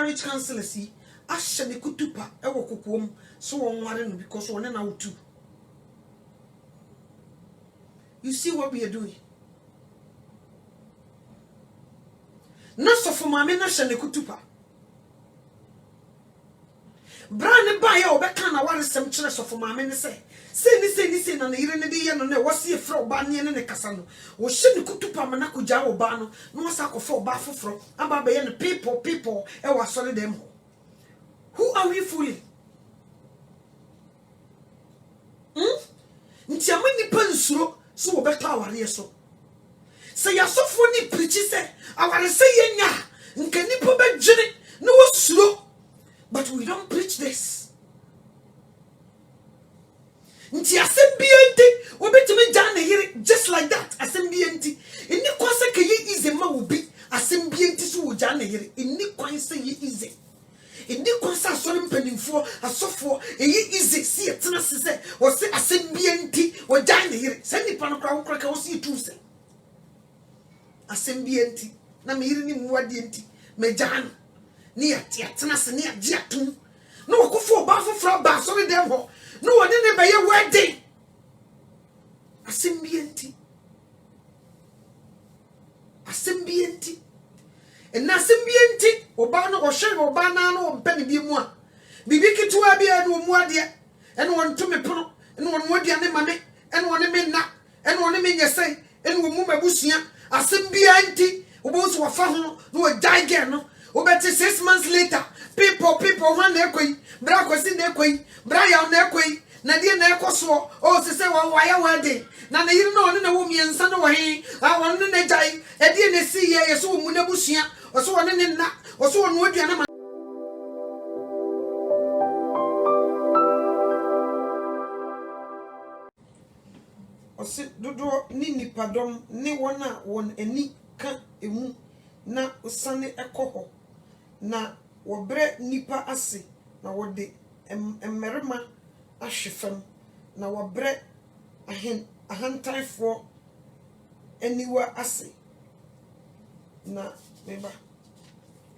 marriage counselor see ashe ne kutupa ewo kokoom so won ware no because one na utu. You see what we are doing? Na so for mama na ashe ne kutupa. Brand ba ya obeka na ware sem kire so for mama ne say ni na yire ne de ye no na wose ye fra oba ne ne kasa no wo hye ne kutupa ma na kugya oba no no wasa akofo oba foforo aba be ye ne people e wa sole dem ho. Who are we fooling? Nti amani pansuro so obeka aware so se ya sofo ni preach say aware say yenya nka nipo be dwene no wosuro, but we don't preach this. Nti asembienti obetimi jana yiri just like that. Asembienti inni kwase ke ye ize ma obi asembienti so wo jana yiri inni kwanse ye ize inni kwase asori mpanimfo asofo ye ize si etena se wo se asembienti wo jana yiri se nipa no kra wo kra ka wo si tu se asembienti na me yiri ni muwade enti me jana ni atena se ni agye atum no wakofo ba foforo ba asori dem ho no one ne be ye wedding asembienti and asembienti oba no ohwe oba na no mpa ne bi mu a bibi kitua bia no mu ade ene won to me pono ene won wodi ane mame ene won me na ene won me nyesai ene won mu mabusua asembienti obo so wafa ho no wajai ge no obeti 6 months later people one na ekoi bra kwesi na ekoi bra ya na ekoi na die na ekoso o se wa ya wedding na na yiri no na wo miensa no wo he a won na jai e die na si ye so mu na busua o so won ne na o so won odua na o se dodo ni nipadom ni wona won ani ka emu na usane ekoho na wobre nipa ase na wode emmerema ahwefam na wobre ahantaifo aniwa ase na meba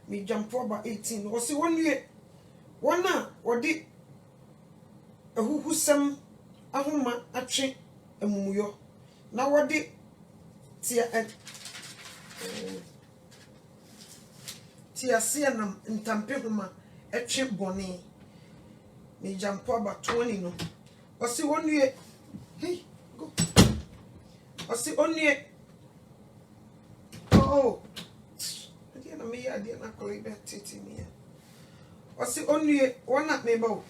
mi jampo ba 18 wo se wonue wona wode ahuhusam ahoma atwe amumuyo na wode tia sianam ntampe homa etwe bone me jampo aba 20 no osi wonue hey go osi onue oh ade na me ade na kole be titi me osi onue wona me ba o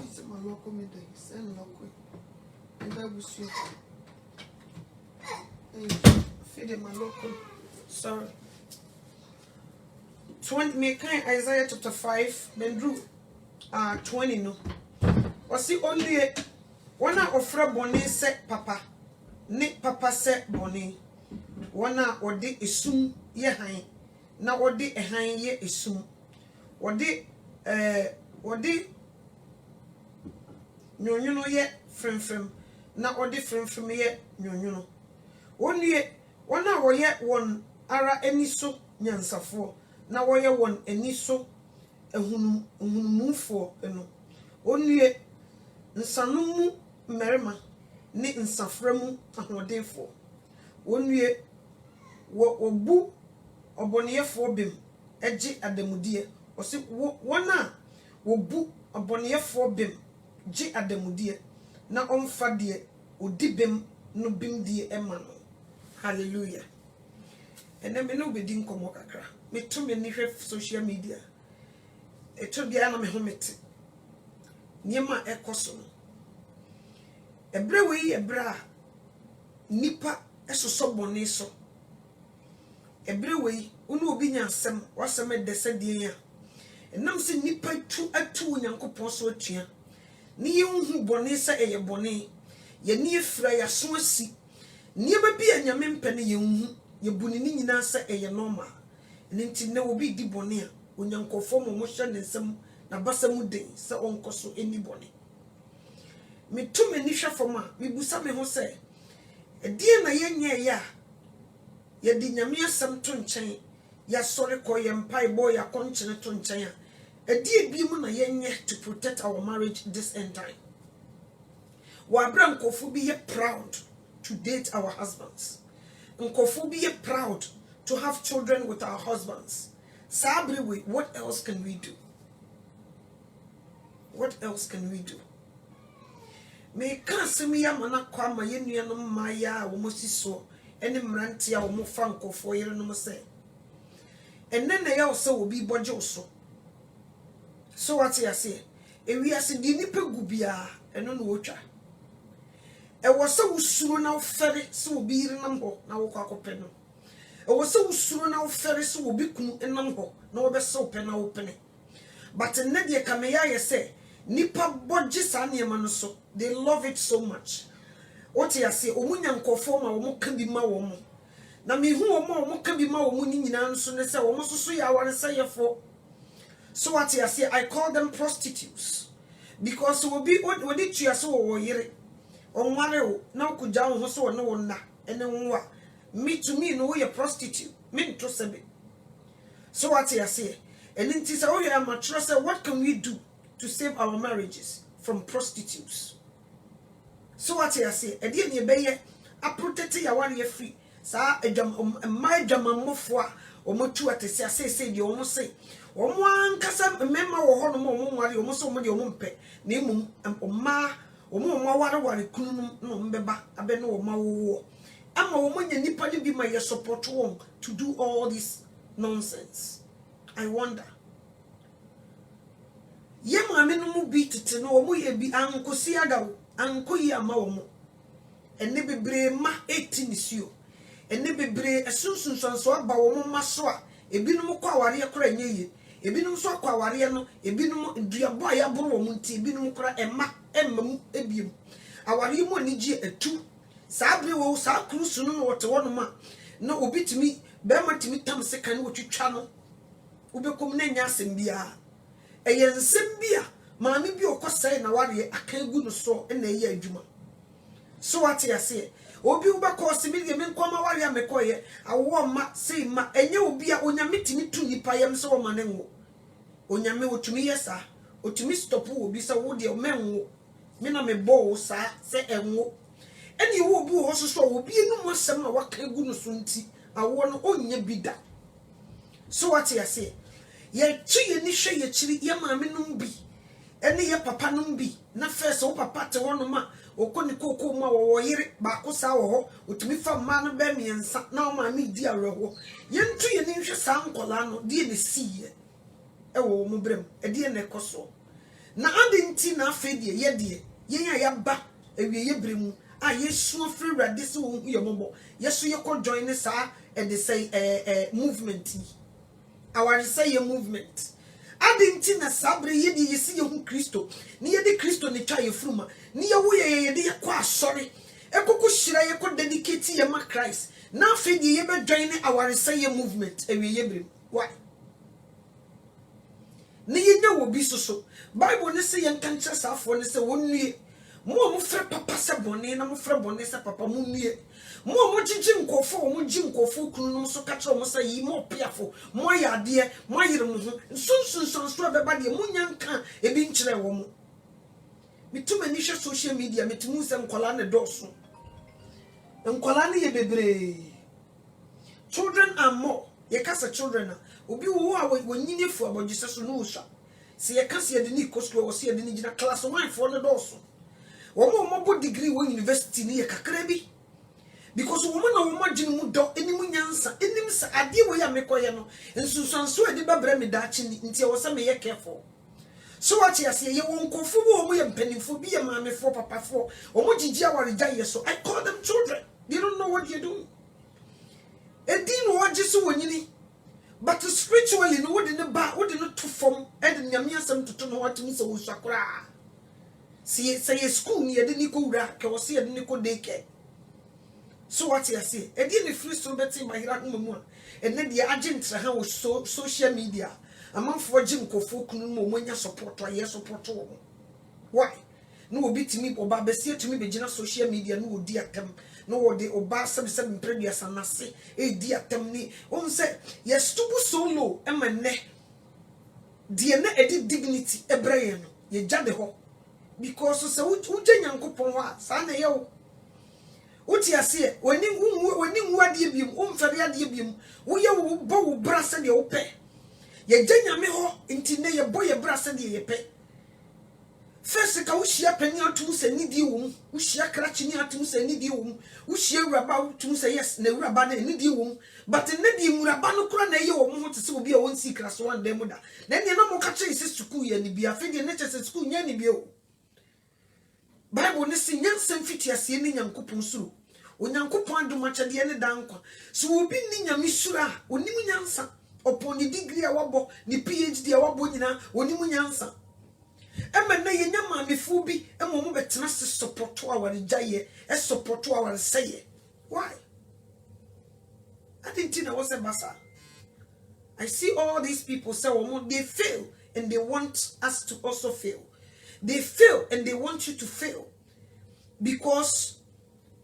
ise maloko me dey sen lokwe nda busu feed my local. Sorry. 20 me kind Isaiah chapter 5 Bendru 20 no. Osi only wana ofra boni se papa. Ni papa se boni. Wana odi esum ye han. Na odi ehan ye esum. Odi nyonyono ye frem na odi frem ye nyonyono. Onye wana woye won ara eniso nyansafo na woye won eniso ehunumufo eno onye nsanumu mmerema ni nsaframu ahodenfo onye obu oboneyefo bem eji adamudie osi wona obu oboneyefo bem ji adamudie na omfa de odibem no bim die emano. Hallelujah. And then me no be din komo kakra. Me to me ni hwe social media. E to bia na me homete. Niema ekoso no. Ebre we ebra nipa esoso bone so. Ebre we unu obi nya asem wasem edese die ya. Enam se nipa atu Nyankopon so atua. Ni ye hu bone se eye bone. Ye ni efra ya so asi. Nieba bi anyame mpene ye hu ye buni ni nyina se eye normal. Nti na obi di bone a onyankofo mo hye ne nsem na basam den se onkoso eni bone. Me to me ni hwefo ma me busa me ho se e die na ye nye ya ye di nyame asem to nchen ya sori ko ye mpai boy ya konchene to nchen a edi bi mu na yenye to protect our marriage this end time. Wa bra nkofu bi ye proud to date our husbands. Nkofu bi ye proud to have children with our husbands. Sabri, what else can we do? What else can we do? Me kansemi ya mana kwa ma yenua no maya wo mosiso ene mrantia wo mo fa nkofo yere no se enne na ya wo se obi boje wo so what you say ewi ase di ni pegu bia eno no wotwa e wo se usuro na ofere se obi yire nam ho na wo kwa kope no e wo se usuro na ofere se obi kunu enam ho na wo be se ope na wo pene but enne de kameya ye se nipa boje sa niema no so they love it so much. What you say omunya nkofo ma wo ka bi ma wo mo na me hu wo ma wo ka bi ma wo mo ni nyina nso ne se wo mo so ya ware se yefo. So what you say I call them prostitutes because we be what did you so wo yire onware o na okuja wo so wo ne wo na ene nwa me to me no we a prostitute me to sebe. So what you say and it is oh yeah mature say what can we do to save our marriages from prostitutes? So what you say e dey ne beye a protect ya ware free sa adwam my dwamamofo a omotu atese asese de omo se omo ankasa memma wo ho no mo ware omo so mo de omo mpe na emum omma omo ware kunu no mbeba abe no omo wo ama omo nya nipa de bi ma ye support won to do all this nonsense. I wonder ye maame no mu bi tete no omo ye bi ankosi agawo ankoyi ama omo enne bebre ma 18 nisuo enne bebre esunsunso aba omo maso a ebinum kwa aware kora nyeye ebinum so kwa aware no ebinum duabo ya boro omo nti ebinum kora emam ebiem aware mo ni gi atu sabre wo sa krusu no wote wono ma na obitimi be matimi tam se kan wotwitwa no ubekom na nya asem bia eye nsem bia maami bi okosai na ware akagu no so na eye adwuma. So what you say obi uba ko sibilie me nkoma ware amekoye awo ma sei ma enye obi a onyame timi tu nipa yam se wo manenwo onyame otumi yesa otumi stop obi se wo de menwo me na me bo sa se enwo eni wo obi ho so obi enu mo sem na wakagu no so nti awo no onye bida. So what you say ye chi ye ni hwe ye chiri ye maame no bi ene ye papa no bi na first wo papa te wono ma okoni koko ma wo yire ba ko sa wo ho otumi fa ma no ba miensa na o maame di aweho ye ntu ye ni hwe sa nkola no die ne siye e wo mo brem e die ne koso na ade nti na afa die ye die ye ya ya ba ewie ye bremu a ye suo free rade se wo hu ye mobo ye so ye ko join ne sa e de say movement our say movement adinti na sabre ye di yesi ye hu Kristo ni ye di Kristo ni twa ye fruma ni ye wo ye de ye kwa asori ekoko hira ye ko dedicate ye ma Christ na afi di ye be join our say movement ewe ye brem why ni ye nya wo bi so Bible ne say ye nkan kire safo ne say wonnue mo frɛ papa se bone na mo frɛ bone se papa mo nue mo gigi nkofo mo gi nkofo kunu no so ka kire mo say yi mo piafo mo ya de mo yire mo ho sunsun so beba de mo nyanka ebi nkire wo mo mituma ni hwe social media mitumu se nkola ne doso nkola ne ye bebre children are more ye kasa children na obi wo a wonyine fu abogise so no usha se ye kasa ye de ni kosko wo se ye de ni gina class 1 for ne doso womo bo degree wo university ni ye kakra bi because woman na woman gin mu do enimu nyansa enim sa ade wo ya mekoye no nsusanso ade babra me da chi nti wo se me ye careful. So what you say ye won kofu wo mo ye mpanimfo bi ye maamefo papafo omo gigi awareja ye so I call them children. They don't know what you're doing. Edin wo gisu wonyini but spiritually no wo de ne ba wo de no to form e de nyame asem toto no watimi se wo swakra say school ni de ni ko wura ke wo se de ni ko daycare. So what you say edin ne free so beti mahira humamu e ne de agent ha wo social media amanfo gye nkofo kunu mo monya support aye support wo why no obi timi oba besie timi begina social media no odi atam no de oba sem previous anase e di atem ni on say yes to so low e manne de na edi dignity ebreye no ye jade ho because so uje nyankopon ho sa na ye wo uti ase woni nwade biem umfere ade biem wo ye wo bo wo bra se de wo pe ye nyame ho nti ne ye bo ye bra se de ye pe first ka wo hia pani atum se nidi wo wo hia krachi ni atum se nidi wo wo hia uraba atum se yes na uraba na nidi wo but ne di uraba no kura na ye wo mo te se obi a won secret so one dem da na ne na mo ka che se school ye ni bia fe de ne che se school nya ni bia o Bible ne se nyansam fiti ase ni nyankopon suru onyankopon adoma chade ne dankwa so obi ni nyame sura onim nyansa upon the degree a wabo ni PhD a wabo nyina onim nyansa Emma na ye nyama mefu bi emmo mo betena se support our jaye e support our say why I didn't think I was a basa I see all these people say they fail and they want us to also fail they fail and they want you to fail because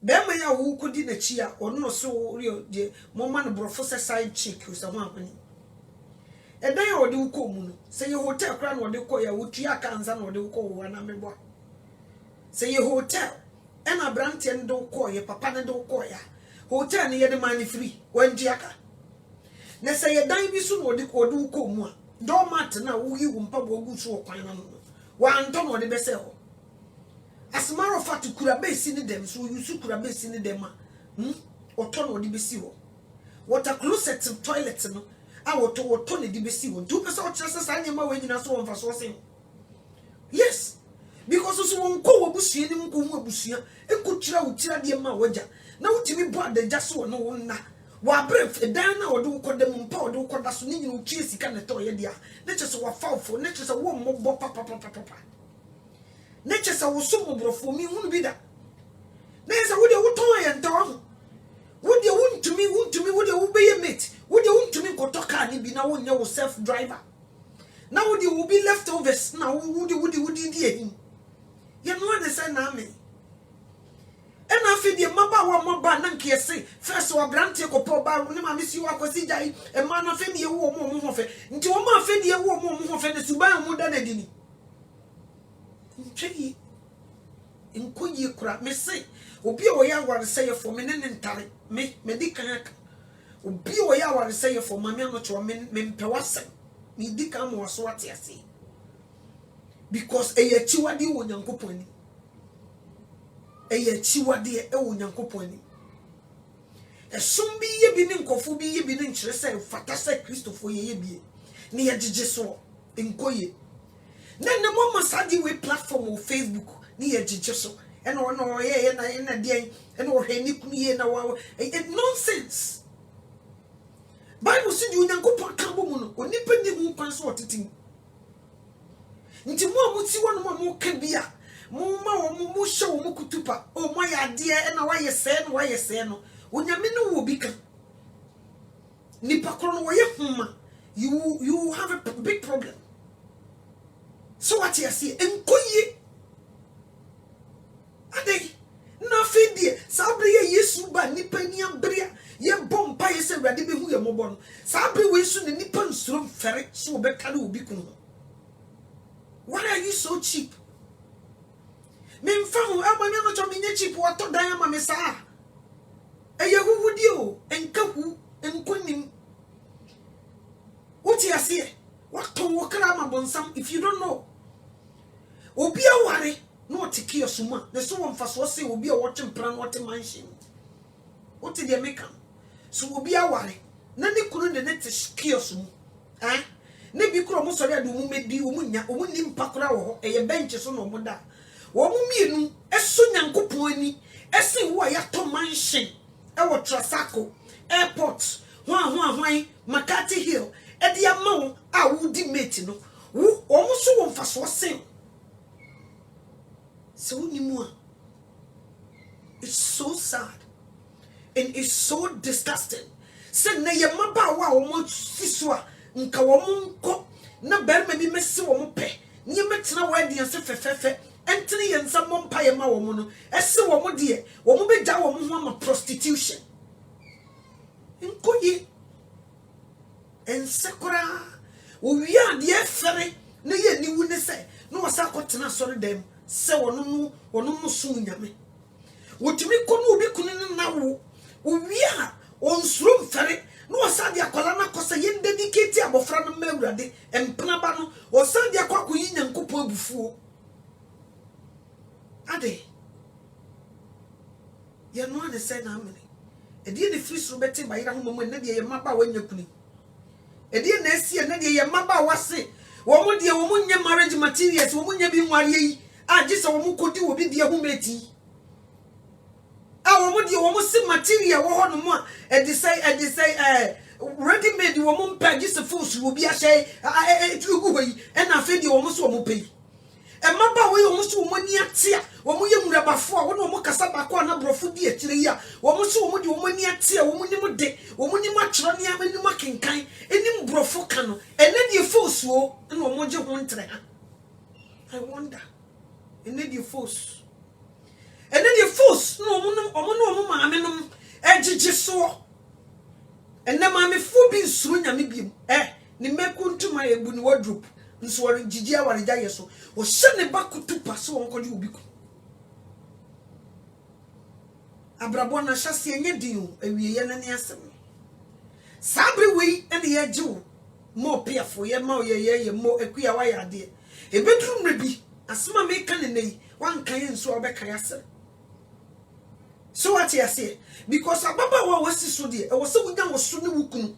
bema ya wo kodi na chia ono so rio de mo man professor side chick so ho apani edan ya ode uko mu no se ye hotel kra na ode ko ya wotua kanza na ode uko wo na mebo se ye hotel ena brante ndo ko ye papa ne ndo ko ya hotel ne ye de man free wanji aka na se ye dan bi so na ode ko ode uko mu a do mat na wo yi wo mpa bo gu so kwan na no wa ndo na ode be se ho as a matter of fact kura be si ni dem so you su kura be si ni dem a oto na ode be si ho water closet toilet no a woto ne di besi won do pesa o chese sa nyema we nyina so won fa so sen yes because so won ko wobusua ni nko hu abusua ekotira wotira de ma waja na wutimi bo adaja so no won na wa bref dan na wode ko dem mpa wode ko da so ni nyina utwie sika na to ye dia ne chese wa fawfo ne chese wo mmobbo papa ne chese wo so mobrofo mi hu bi da ne se wode woton ye ntawo wode wuntumi wode wo be ye mate wode wuntumi kotoka ni bi na wonye wo self driver na wode wo be leftovers na wode di ehim ye no ne say na me ena afidie maba na nke se first wa brante ko po ba ne ma misi wa kwasi jai e ma na fe die wo mo ho fe nti wo ma fe die wo mo ho fe ne suban mu da na dini ntwi nkoyi kura me se obi o ya war say for me ne ntare me di kan aka obi o ya war say for mama no to me mpewase me di kan mo so ate ase because eye chiwade wo nyankopon ni eye chiwade e wo nyankopon ni esum bi ye bi ne nkofo bi ye bi ne nkyere say fata say Christopher ye bi ne ye gege so nkoye na ne mo masadi we platform o Facebook ne ye gege so and no ye na dey and o he ni kunu ye na wa nonsense Bible said you nyankopon ka bo mu no onipa ni hu kwan so otetim nti mo amuti wonu mo ka bia mo ma wo mo hye wo kutupa o mo ya de na wa ye se no onyame no wo bi ka nipa kro no wo ye huma you have a big problem so what you see enkoye ade na fidie sabre ye Yesu ba nipa ni ambria ye bompa ye se wrade be hu ye mobo no sabre we su ne nipa nsuro mfere so obeka na obi kunu why are you so cheap me mfahu amanya no cho me nye cheap wato dan ama me saa eye huhudi o enkahu enkonim what you see wato wokra ma bonsam if you don't know obi aware no tiki osuma the so one faso say obi a watch plan what mansion what did they make am so obi aware na ne kunu de net kiosum ne bi kuro mo sori adu mu medi o mu nya o mu nim pakora wo ho eye bench so no mo da wo mu mienu eso nyankopon ani ese wo ya to mansion e wo Trasaco airport hwan Makati Hill e dia ma wo a wo di mate no wo o mo so wo faso sen so nimua it's so sad and it's so disgusting say na ye maba wa wo mo siso a nka wo mo nko na berma bi mesi wo mo pe ni metena wa dia se fefefe entene ye nsa mompa ye ma wo mo no ese wo mo de wo mo beja wo mo ma prostitution nkoyi ensekora wo wi ade efere na ye niwu ne se no wasa kotena sori dem se wono mu so nyame wotimi kono obi kunu na wo wi a onsuro mfere no wasa de akwala na kosa ye dedicate abofra no mawurade empena ba no wasa de akwa koyi nyankopon abufuo ade ye no ade say na amene edi ne free suru beti bayira ho mom na de ye maba wanya kuni edi na asie na de ye maba wase wo mo de wo mo nya marriage materials wo mo nya bi nware yi agise wo mo kodi wo bi de ho meti wo mo de wo mo si material wo ho no mo edi say ready made wo mo mpa agise force wo bi ahye tugu hoyi na afi de wo mo so wo mo pay maba wo yo mo so wo ni atia wo mo ye murabafo wo no mo kasa ba ko na brofo di akire yi a wo mo so wo mo de wo mo ni atia wo mo ni mo de wo mo ni ma chiro ni amani ma kenkan eni brofo ka no ene die force wo na wo mo je ho ntre ha I wonder ene die force no mo maame no ejije so ene maame fu bi nsuru nyame biem ni meku ntuma ebu ni wardrobe nso wori jiji awari jaye so wo hye ne bakutu paso won kodi obi ku abrabo na hyase enye din awie ye na ne asem sabre wi ene ye jiwo mo piafo ye ma ye mo akuya wa ya de ebedrum rebi asema me kan ne nei wan kan ye nso obeka ya sere so what you say because ababa wa wasi so de e wo se wunya wo so ne wukunu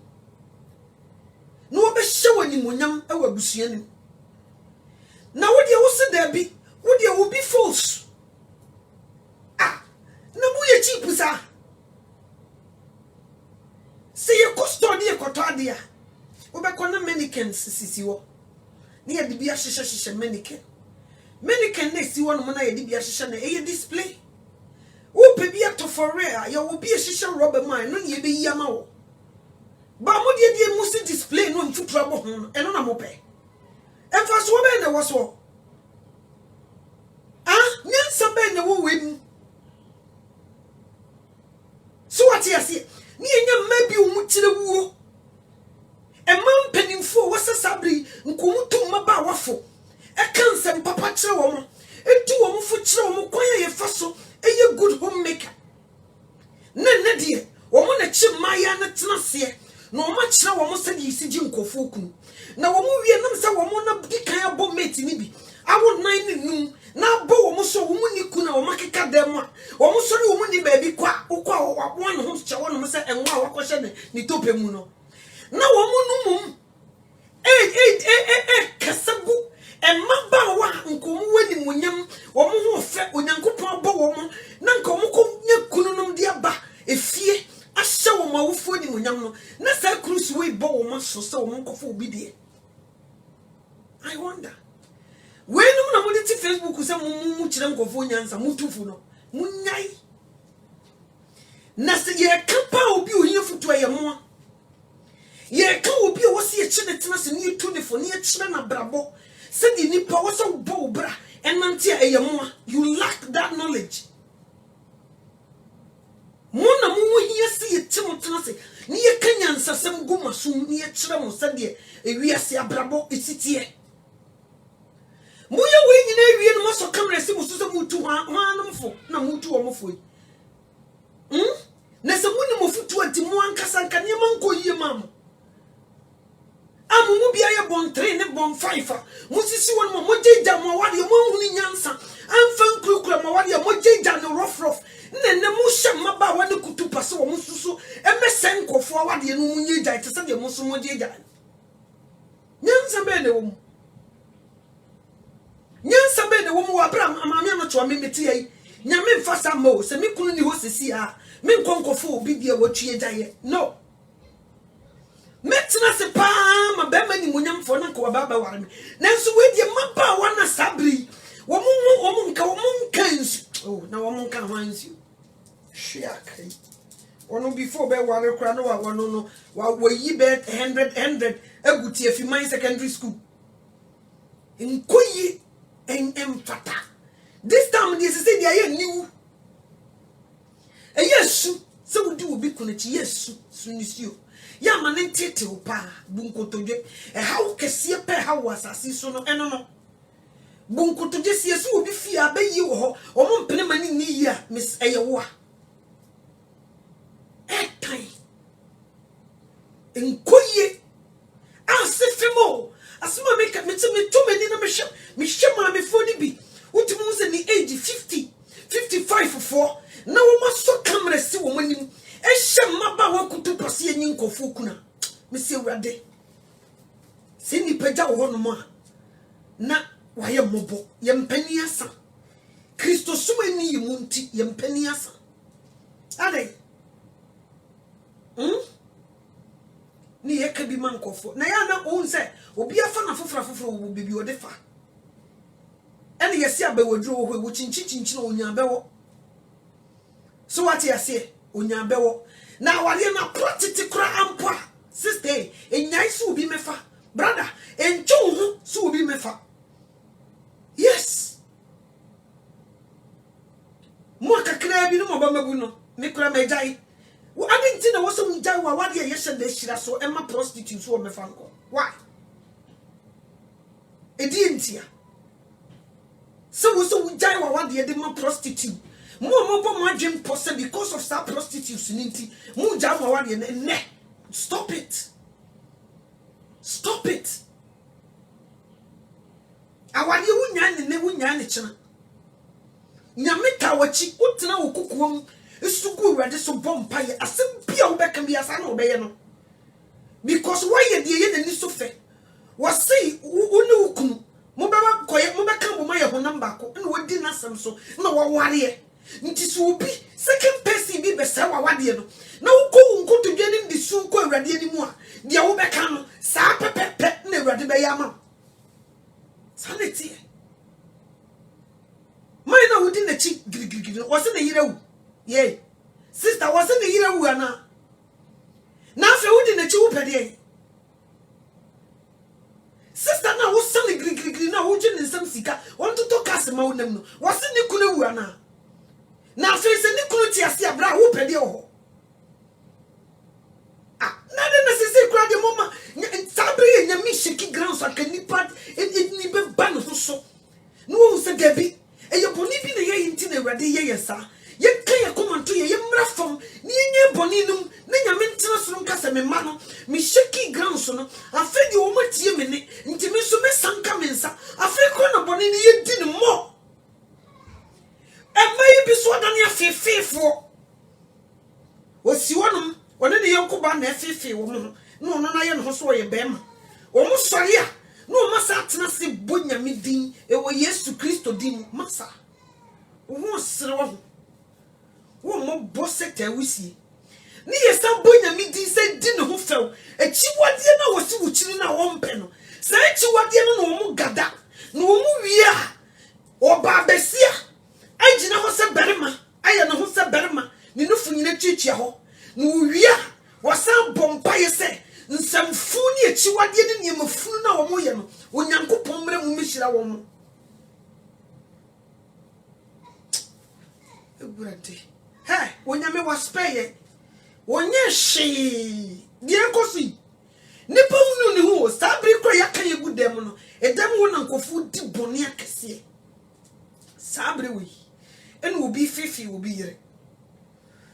no obe hye wani monyam e wa busua ni na wo de wo se da bi wo de wo bi false na mu ye cheap sa se ye custody e koto ade a wo be kona mannequins sisi wo ne ye bibia hye mannequin na si wo no na ye bibia hye na e ye display wo pe bia to for real ye wo bi hye rubber man no ye be yama wo ba mo de musi display no mfutura bo ho eno na mo pe emfa so be na wo so nyansa be na wo wem so what you say ni enya mabi wo mu kire wuo e man penimfo wo sasabri nkomutum maba wafo e kansem papa kire wo mo etu wo mu fo kire wo mo kwan ye fa so eye good homemaker na die wo mo na chi maya na tenase no ma kire wo mo se di sigi nkofo kun na wo mo wie nam se wo mo na dikan abo mate ni bi awo nan ni num na bo wo mo so wo mo ni kuna wo makeka dem a wo mo so ni wo mo ni baabi kwa wo no ho che wo no se enwa a wakɔhye ni tope mu no na wo mo numum kasagu emaba wa nkomu wani munyam wo mo ho fe onyankopɔn bo wo mo na nkomu ko nya kununum de aba efie ahye wo ma wofo ni munyam no na sa cruise we bo wo ma so se wo mo nkɔfo obi de I wonder when na mo ti Facebook se mu kire nkɔfo nyansa mutufu no munyai na se ye kapa obi ohia futu aye mo ye ka obi wo se ye kire tena se ni tu ne fo ne kire na brabo se di ni pa wo so bo bra enante aye mo you lack that knowledge mona mu hia se ye temo tena se ni ye kanyansa sem gumasum ni ye kire mo se de ewiase abrabo esitie muye we nyina wie no maso camera se muso se mutu hanamfo na mutu wo mofo na se muni mofutu anti mu ankasa nka ne manko yie mam amu bia ye bon 3 ne bon 5 musisi won mo jeja mo wade mo huni nyansa amfa nkurukura mo wade mo jeja no rough nene mu hye maba wade kutu pase wo mususu emesen kofo wade no munye jeja te se de muso mo jeja nyansa be ne wo nyansa be ne wo mu abram amame no to amemeti yi nyame mfasa mo se me kunu ni ho sesi a me nkonkofo obi bia watue gyaye no metina se pa ma be mani munyamfo na ko baba ware me nanso we die maba wa na sabri wo mu nka nsu oh na wo mu nka hansu hwia kai wono before be ware kra no wa no wa yi be 100 aguti afi my secondary school nkoyi fata This time this is the aye new. Yesu se wudi obi konachi Yesu sunisio. Ya mane tete opa bunkotodwe. How kese pe how asase so no eno no. Bunkotodwe se Yesu obi fi abayi wo ho. Omo mpene mani ni yi a miss eye wo a. Etai. Enkoye. Asefemo. Asuma make me to many na me shema me foni bi. Utimu se ni age 50, 55 for. Na wo maso camera si wo manim. Ehye maba wa kutu pase anyi nkofo kuna. Me se urade. Se ni pagya wo no mo a. Na waye mobo. Ye mpani asa. Kristo suma ni yimunti ye mpani asa. Ade. Ni yeka bi man nkofo. Na ya na o nse obi afa na fofra wo bibi o defa. Ene yesi abewodro wo wo chinchi na onya abewo. So what you say? Onya bewo. Na wale na protiti kra ampa. Sister, enyai su bi mefa. Brother, encho hu su bi mefa. Yes. Mo kakra bi no mo ba magu no. Me kra mejai. Wo adinti na wo so mjai wa wade ye hye de hira so ema prostitute so mefa nko. Why? Edi entia. So wo so mjai wa wade de ma prostitute. Because of that prostitution, stop it. Stop it. Awadi wunyane ne wunyane chena. Nyameka wachi utna okukuom esugu urade so bompa ye asem bia wo beka bia sa na obeye no. Because why ye de ye nani so fe. Wasi woni ukunu. Mo beba koye mo beka bo maye honam bako na wodi nasem so na wo ware. Nti so obi second person bi besa wa wade no na wo nkoto dwanim di su ko awrade animu a dia wo beka no sa pepepe na awrade be ya ma sanity mai na wodi na chi girigiri wo se na yirewu ye sister wo se na yirewu ana na fe wodi na chi wo pede sister na wo se na girigiri na wo gye nsam sika won to kase ma wonam no wo se ni kunu wu ana na face ni kunu ti ase abra wo pede ho na de na sisi kura de mama sabre nyami sheki ground so akanipa ni be ban ho so no wo se gabi e ye boni bi na ye yinti na awrade ye yesa ye kan ye komanto ye mra fam ni nye boni num na nyame ntena so nka se me ma no me sheki ground so no afi de wo matie me ne nti me so me sanka me nsa afi ko na boni ni ye di ni mo may be so than your fifo. Was you one? One of the young ba na fifi woman. No, no, I am also a bem. Almost sorry. No, Massa si bunya midin. It was yes to Christo dim Massa. Once wrong. One more bosset we see. Near some bunya midin said dinner who fell. A chihuahua was switching our one pen. Say chihuahua no more gada. No more ya or barbesia. Ajina ho se berema aya na ho se berema ni nufu nyina chichia ho no wia wasan bompa ye se nsamfu ni echiwade ne niamafunu na wo moye no onyankopon mre mu mehira wo mo egurade he wonyame waspeye wonye hwe die kosi nipa unu ni hu sabri kro yakan yegudem no edem wo na nkofu di bone akese sabri we and will be fifi will be here.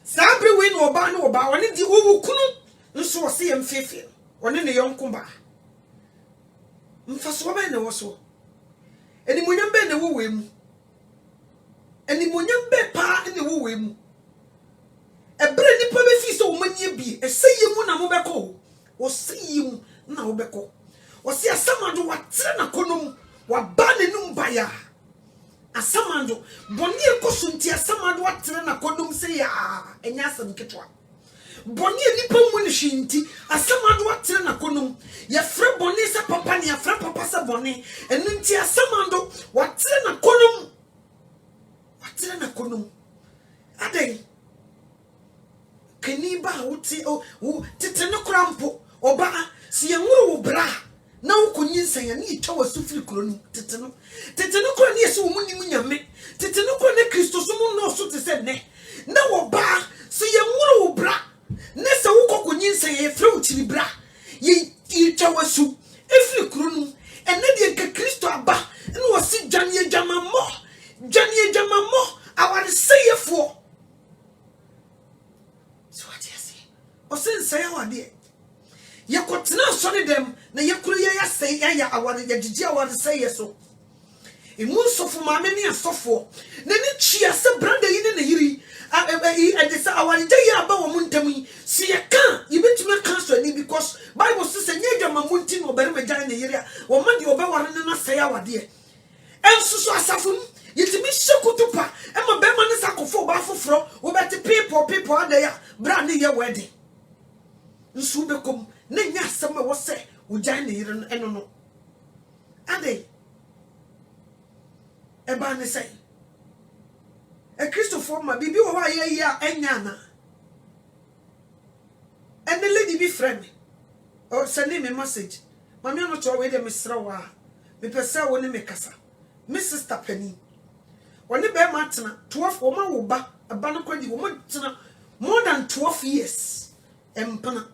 Sabri win or ban or bow, and the old kunu, so see him fifi, or in the young comba. Mfaswoman also. And the munyambe the woo, and the munyambe pa in the woo. A brandy pummy feast of many be, a say you muna mobeko, or see you now beko, or see a summer do what Trana conum, what banning baya. Asamando boni ekosunti asamando watere na kodum se ya enya asam ketwa boni nipa mu ne hwinti asamando watere na konum ya fre boni se papa ne ya fre papa se boni enu nti asamando watere na konum adai kani ba wuti o tete no krampo oba si enwuru wo bra na ukonyi nsanya ni twa wasufiri kuro no teteno kuro ne yesi wo munim nyame teteno kuro ne Kristo so mu no so te se ne na wo ba so ye nwuro wo bra ne se wo kokonyi nsanya ye frɛ wo tiri bra ye twa wasu efiri kuro no ene de nka Kristo aba ne wo si dwane dwamammo aware seyefo so what you say o sen say awade ye kotena sori dem na ye kuru ye ya say ya aware ye gigi aware say so emu sofo maame ne asofo na ni twa se branda yi ne na yiri e say aware je ya ba wo muntam yi si ye kan ye betuma kan so ni because Bible says nye dwamamunti no bere megyan ne yiri a wo ma de obeware ne na say awade ensusu asafum yitimi shekutupa ema bema ne sakofo ba foforo wo beti people ade bra ne ye wedding nsu bekom na nya asem wo se wo gyan ne yire eno no ade e ba ne say e Christopher ma bibi wo wa ye ya enya na ene lady bi friend o send me message mami no to we de mesra wa me pese wo ne me kasa me sister Penny woni be matena 12 wo ma wo ba aba no kwadi wo matena more than 12 years empana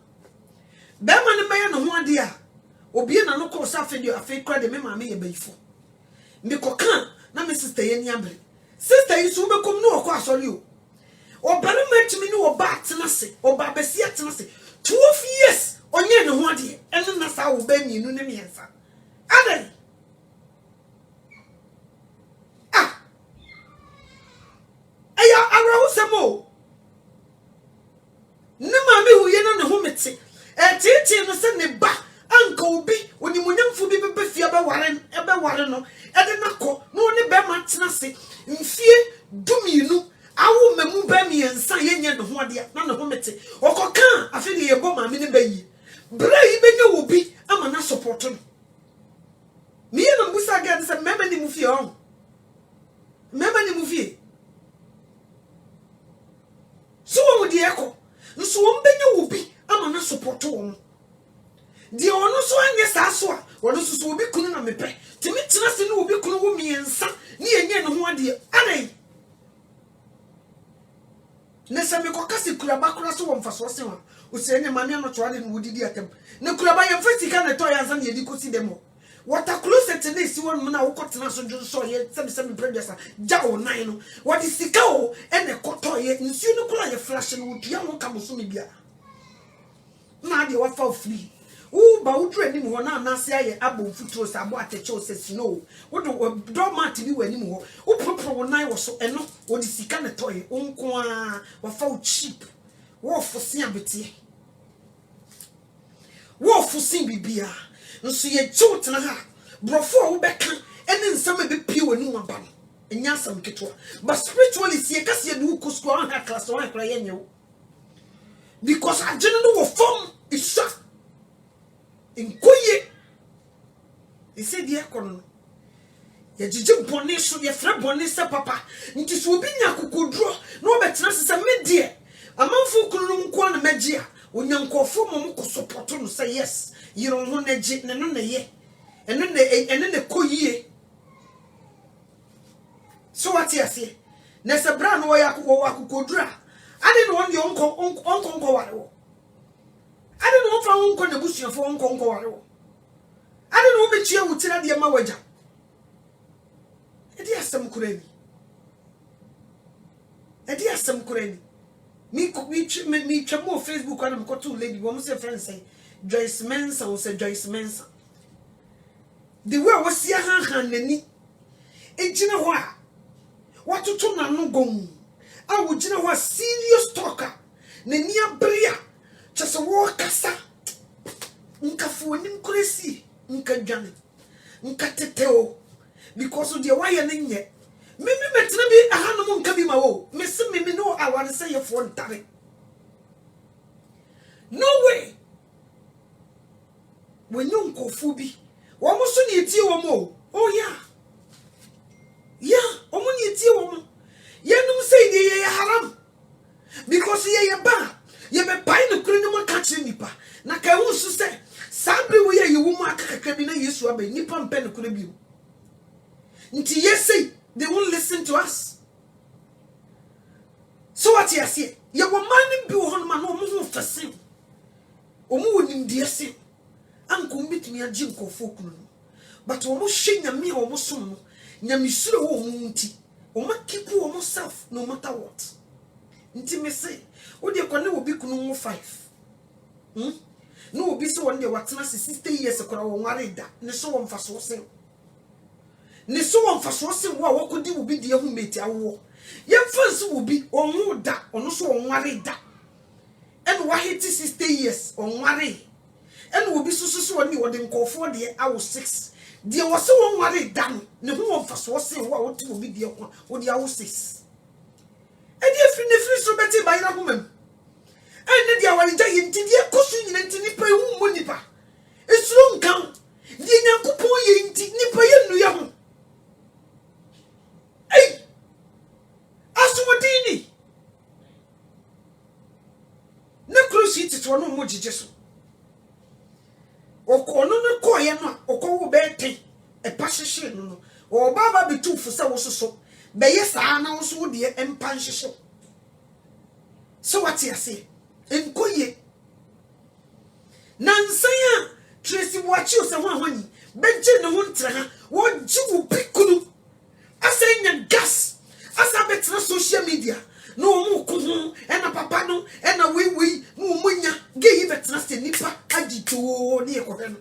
be ma ne be no ho ade a obi na no ko sa afedio afi kra de me ma me ye bayifo me koka na me sister ye niabre sister yi so be kom no ko asori o bere matimi ni wo ba atena se o ba besi atena se 12 years onye ne ho ade eno na sa wo ba mienu ne miensa ade Semo ne mame hu ye na ne ho mete tete no se ne ba anka obi onimunyamfo bi befia be ware no de nakọ no ne be ma tena se mfie dumienu awo mamu ba miensa ye nye ne ho ade na ne ho mete okoka afi ne ye bo mame ne bayi bra yi benye obi ama na support no me ye no busa ga se mema ni mu fie on mema ni mu fie so wo de eko nso wo mbenye wo bi ama na support wo de ono so anye sa so a wo so wo bi kunu na mepe timi tena se ne wo bi kunu wo miensa ne yenye ne ho ade anai ne se me kokase kuraba kura so wo mfaso se wa o se enye mame no to ade no wodidi atem ne kuraba ye mfasika na to ya nsa ne yedi kosi demo water closet ne si won na wo kotena so dwo so ye semi producer ja o nan no what is sika o ene koto ye nsu no kula ye flash no dua ho ka boso me bia na de wa fa free wo ba wo dru anim ho na anase aye abo futuro sa abo ateche o se snow wo do mat bi wanim ho wo propro wo nan wo so eno wo di sika ne to ye onko a wa fa wo cheap wo fosi abete wo fosi bibia nso ye chotena ha brofo wo beka ene nsama be pie wani aba no enya sam ketwa but spiritually sie kase ye du ko school ha class 1 kra ye nyew because agene no wo form isa enkoye ise die kono ye jije bone so ye fra bone se papa nti so obi nya kokodro no betena se medie amanfo kunu nko na magia onyankofo mom ko support no say yes yiro ho na gi ne no na ye eno ne koyie so what you say na se bra no ya kokodura ade no on ye onko ware wo ade no fa onko na busuafo onko ware wo ade no be chia wutira de ma waja edi asem kurani me chamo Facebook and I'm to lady one say friend say Joyce Mensa or say Joyce Mensa the way was ya han nani e gina ho a watoto na no gom a wo gina ho serious talker nani abria chese wo kasa nka fu onim kuresi nka dwane nka teteo because of the why ye nye me metre bi ahanom nka bi ma wo me se me no aware say ye fo ntare no way when you nkofu bi wo mo so ne tie wo mo oh yeah omo ne tie wo mo ye num say ye haram because ye ba ye be pai no kuru no ka kire nipa na ka hu so say sabre wo ye wo mo akaka kakra bi na Yesu abe nipa mpe ne kura bi nti yesi they won't listen to us so what you say ye wo man bi wo hono ma no mo ho fese omo wonim de ese anko mbitimi agi nkofo kunu but omo hwe nyame omo som no nyame suro wo mu nti omo keep omo self no matter what nti me say wo de kwane obi kunu mu 5 no obi so won de watena 60 years kora wo nware da ne so won faso sen ne so won faso sen wo a wokodi obi de hu meti awo ye fansi obi onwo da ono so won nware da en wa hiti 60 years on nware en obi so won ni wo de nkofo de awo 6 de wo so won nware da ne hu won faso sen wo a woti obi de ho wo de awo 6 e de free so beti ba ira humam ene dia walija yinti dia kosu nyina nti nipa hu mo nipa esuro nkan di nyankopon yinti nipa ye nu ya ho ei asumodini ne krusi tito no mo jije so okono ne koye no okowo bete e pasehye no o baba betu fu se wo soso be yesa na wo so de empa nhyehyɛ so what you say enkoye nansanya Tracy Wachi o se ho ahoni benje ne ho ntra ha wo jiwu pikunu asenya gas asa betra social media no mu kuhu ena papa no ena wewe mu munya geyi betra se nipa agito ne ekohwe no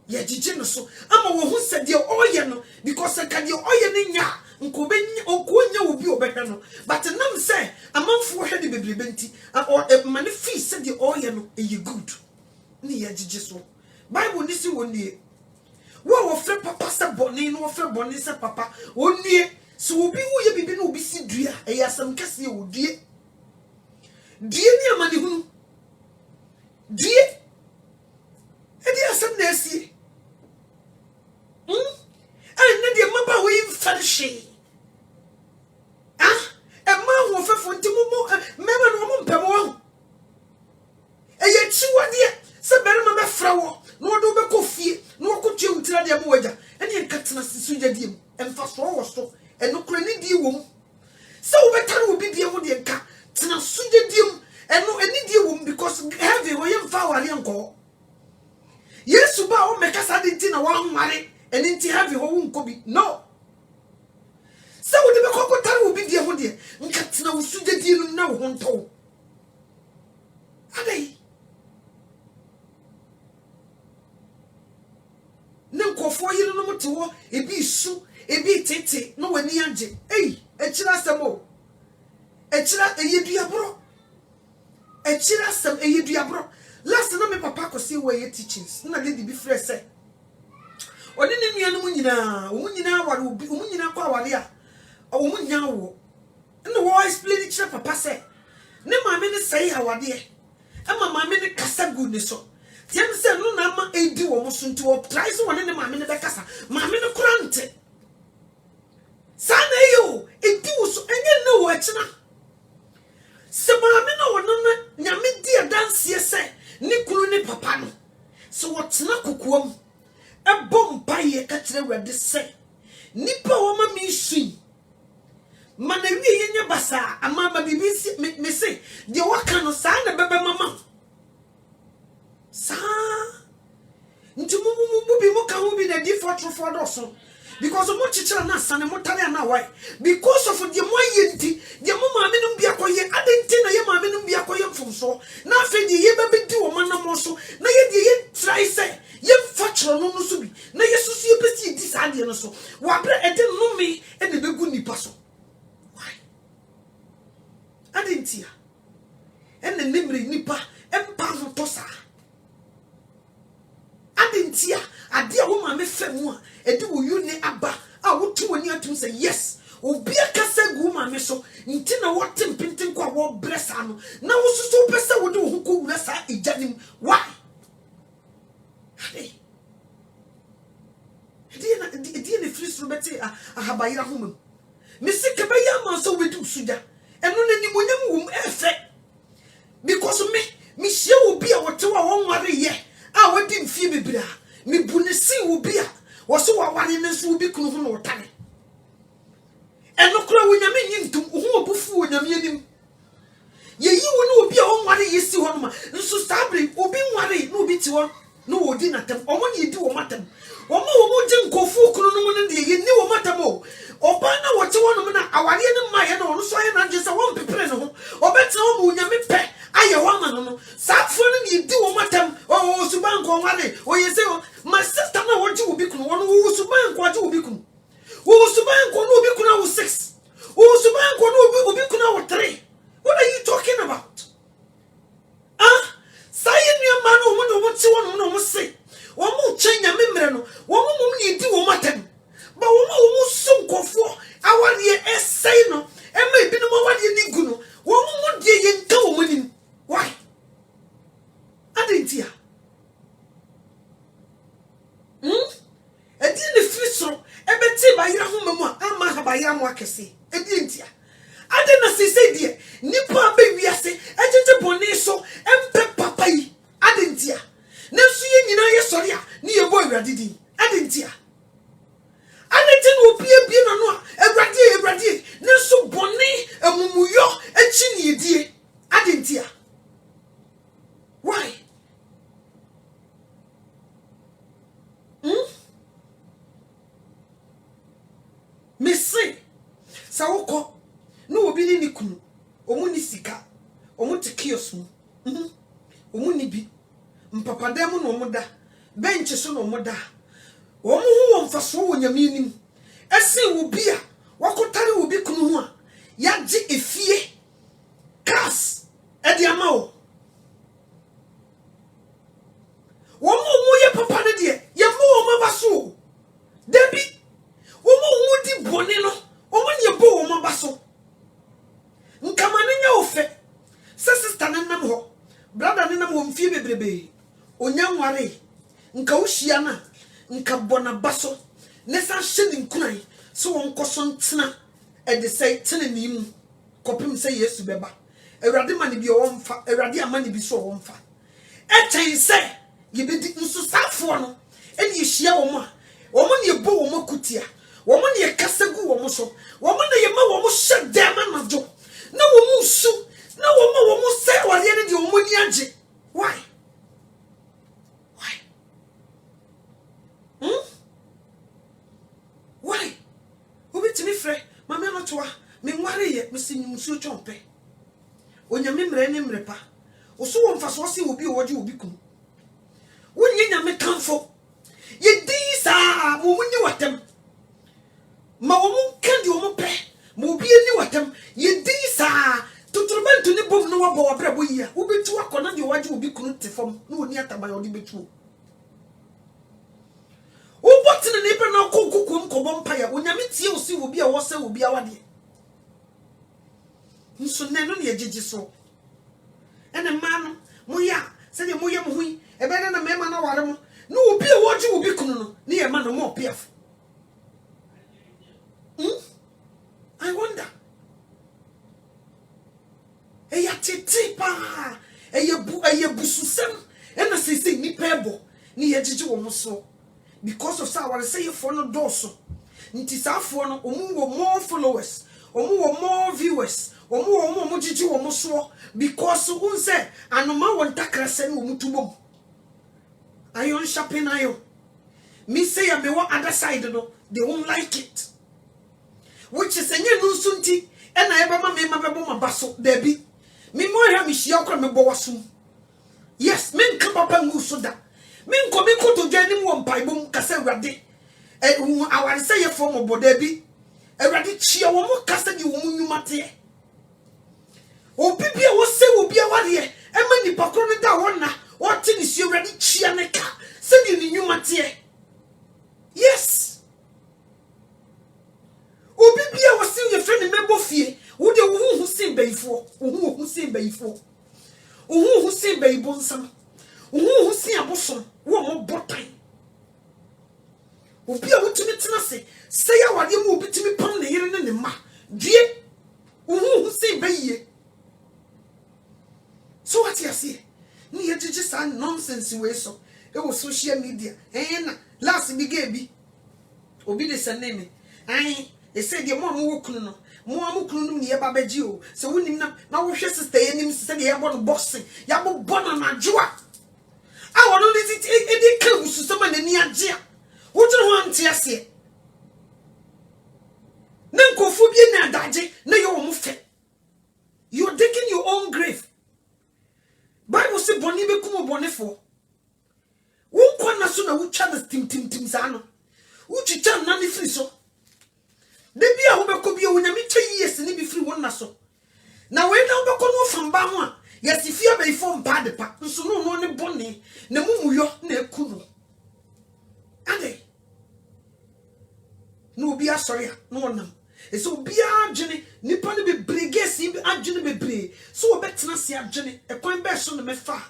ye jije no so ama wo hu se de oye no because ka de oye ne nya nkonya obi obehwe no but nam say amanfo hwe de bebrebe nti or mane fi se de oye no e good ni ye jije so bible ni si woni wo fe papa se boni no wo fe boni se papa woni so obi wo ye bibi no obi si dua e yasam kase wo due ni amane hunu due e di asam na asi ne de maba wo infalshi wo fefo nti mo mema no mo mpem wo e ye chiwade se berima be fra wo no do be kofie no ko twe utira de mo waja ene nkatena sisu jadiem emfa so wo so eno kura ni di wom se wo betare obi bia ho de nka tena sujadiem eno eni di wom because heavy wo ye mfa ware enko Yesu ba o mekasa de nti na wa nware eni nti heavy ho nko bi no se wo de be kokotare obi die ho de nka tena wo sujadie no na wo nto adai ne nkofo yiri no mte wo ebi su ebi tete no wani age echira semo echira eyeduabro echira sem eyeduabro last na me papa ko see we teachings na lady bi frɛ sɛ oni ne nua no munyina ware obi munyina kwa ware a munya wo na wo explain kyerɛ papa sɛ ne maame ne sɛe awade ama maame ne kasa gu ne so tiam sɛ no na ma edi wo so nti wo try so wone ne maame ne be kasa maame ne kurante sana yo edi wo so enye ne wo akina se maame na wono na nyame di adanse sɛ ne kunu ne papa no so wo tena kokoam ebom paye ka kyerɛ wade sɛ nipa wo ma mi sui mana wi yenye basa ama ba bibisi me se de waka no sa na bebe mama sa nti mu bi mo ka ho bi na di for doso because mo chichira na sane mo tare na why because of the mo yenti de mo maame no bia koye adenti na ye maame no bia koye mfomso na afa de ye bebe di wo manam so na ye de ye try say ye mfachro no so bi na ye susu ye pesi di sa de no so wa bra ede no me e de begu nipa so why adenti ene nemre nipa empa ho tosa adentia ade a wo ma me fam a edi wo yune aba a wo tu woni atum say yes obi akasa gu ma me so nti na wo tempintin kwa wo bresa no na wo susu pesa wo de wo ko wura sa ejanim why edi na free so beti ahabayira homam me sika ba ya ma so we du suja eno na ni monyam wom efe because me hye obi a wo te wa wo nware ye a wadi mfi fie bebira me bu ne si wo bia wo so wa ware ne so bi kunu ho no tare eno kura wo nyame nyintum ho obufu wo nyame anim ye yi wo no obi a wo ware yesi ho no ma nso sabre obi ware no obi ti wo no odi natam omo ne di wo matam omo je nkofu kunu no ne de ye ni wo matam o oba na wo te wo no na aware ne ma ye no so ye na je se wo mpepere ne ho obetena wo nyame pe aye wo ma no safo ne di wo matam o suban ko ware o ye se my sister na wo ji obi kunu wo no wo suban ko ji obi kunu wo suban ko no obi kunu wo 6 wo suban ko no obi kunu wo 3. What are you talking about? Say new man woman what you want to say. One more change a memory, one more you do matem. But one more soon go for our year essay no, and maybe no more you need good. One more day you go winning. Why? I didn't hear. I didn't feel so. I bet say by your home, I'm a by your wakasi. I didn't hear. I didn't say, dear, Nipa baby, I say, I just a bonnet so, and papa. I didn't hear. No, see, yes, sorry, near boy, Radidi. I didn't hear. I didn't be a piano, a radi, no so bonnet, a mumuyo, a chini, dear. I didn't hear. Why? Miss say, Sawoko. No obi ni kunu omu ni sika omu te kiosk mu omu ni bi mpapadam no omu da bench so no omu da omu hu won faso wo nyame nim ese wo bia wakotare wo bi kunu hu a ya gi efie gas e de ama wo mu ye papa ne de ye mu wo mabaso debi wo mu di bone no omu ne bo wo mabaso nkamane nya ofe se sister nanam ho brother nanam ho mfie bebrebe onya nware nka wohia na nka bona baso ne sa hye ni nkunan so won koso ntena e de say tene ni mu kopim se Yesu beba awurade mane bi o wonfa awurade amane bi so o wonfa e chen se ye bedi nso safo no e ne hia wo ma wo mo ne bo wo makutia wo mo ne kasagu wo mo so wo mo ne ye ma wo mo hye dem na jo na wo musu na wo mo say wale ne de wo mo ni age. Why? Why? Obi timi frɛ mama no toa me nware ye me sinimsu chompe onyame mre ne mre pa wo so wo mfa so se obi o woje obi kum wonye nyame kanfo ye di sa mo munye watem ma wo mun kan di wo mo pe mo bi ni watem ye di sa tuturbantu ni bom no wabo wabrabo yia wo betu akona di waje obi kunu tefom na oni ataba yo di betu wo botene ne be na kokokum ko bompa ya onyame tie wo si obi a wo se obi awade nso ne no ne agigi so ene ma no mo ya se de mo ye mo hui e be na mema na ware mo na obi a woje obi kunu no ne ye ma no mo piaf. I wonder. Eya tete pa eya bususem ena sese ni pebo ni ye gigi wo so because of sa ware say for no doso nti sa for no omu wo more followers omu wo more viewers omu gigi wo so because un say anoma won takrase ni omu tubom ayon shopping ayo me say ya me wo other side no they won't like it which is enye no sunti ena eba ma me ma bebo ma baso debi me mo ya me hia okra me bo waso yes me nka papa ngu so da me nko me koto dwani mo mpai bom kasa awade aware say ye form obo debi awade chia wo mo kasa di wo mo nwumate obi bia wo se obi awade e ma ni pakro ne da wona o ti ni si awade chia ne ka se di ni nwumate yes obi bia wo se ye friend member fie wo de wo hu sin bayifo wo hu sin bayifo wo hu sin bayibo nsam wo hu sin abosom wo mo botan obi a wotimi tena se ya wade mo obi timi pam ne yere ne ne ma due wo hu sin bayiye so what you say ni ye gigi san nonsense we so was social media. And last big baby. Obi de saneme. Aye, they said your mom woke no. Mo kunu ni eba beji o. So wonim na wo hwe sister enim se de yebo no boxing. Yabo bona na joa. I want to it kill someone ni agye. Wo tro ho ante ase. Na nkofo bi na adaje na ye wo mo fe. You are digging your own grave. Bible say boni be kumo boni for. Wo kwa na so na wo twa the tim za no. Wo twitwa na ni free so. De bia wo be ko bia wo nyame twa yes ni bi free won na so. Na we na wo be ko no famba ho a, yes ifia be ifo mpa de pa. Nso no ne boni na mumuyo na ekunu. Ade. No bia sorry no nam. So bia adwene nipa ne be bregesi be adwene be bre. So wo betena se adwene e kwan be so no mefa.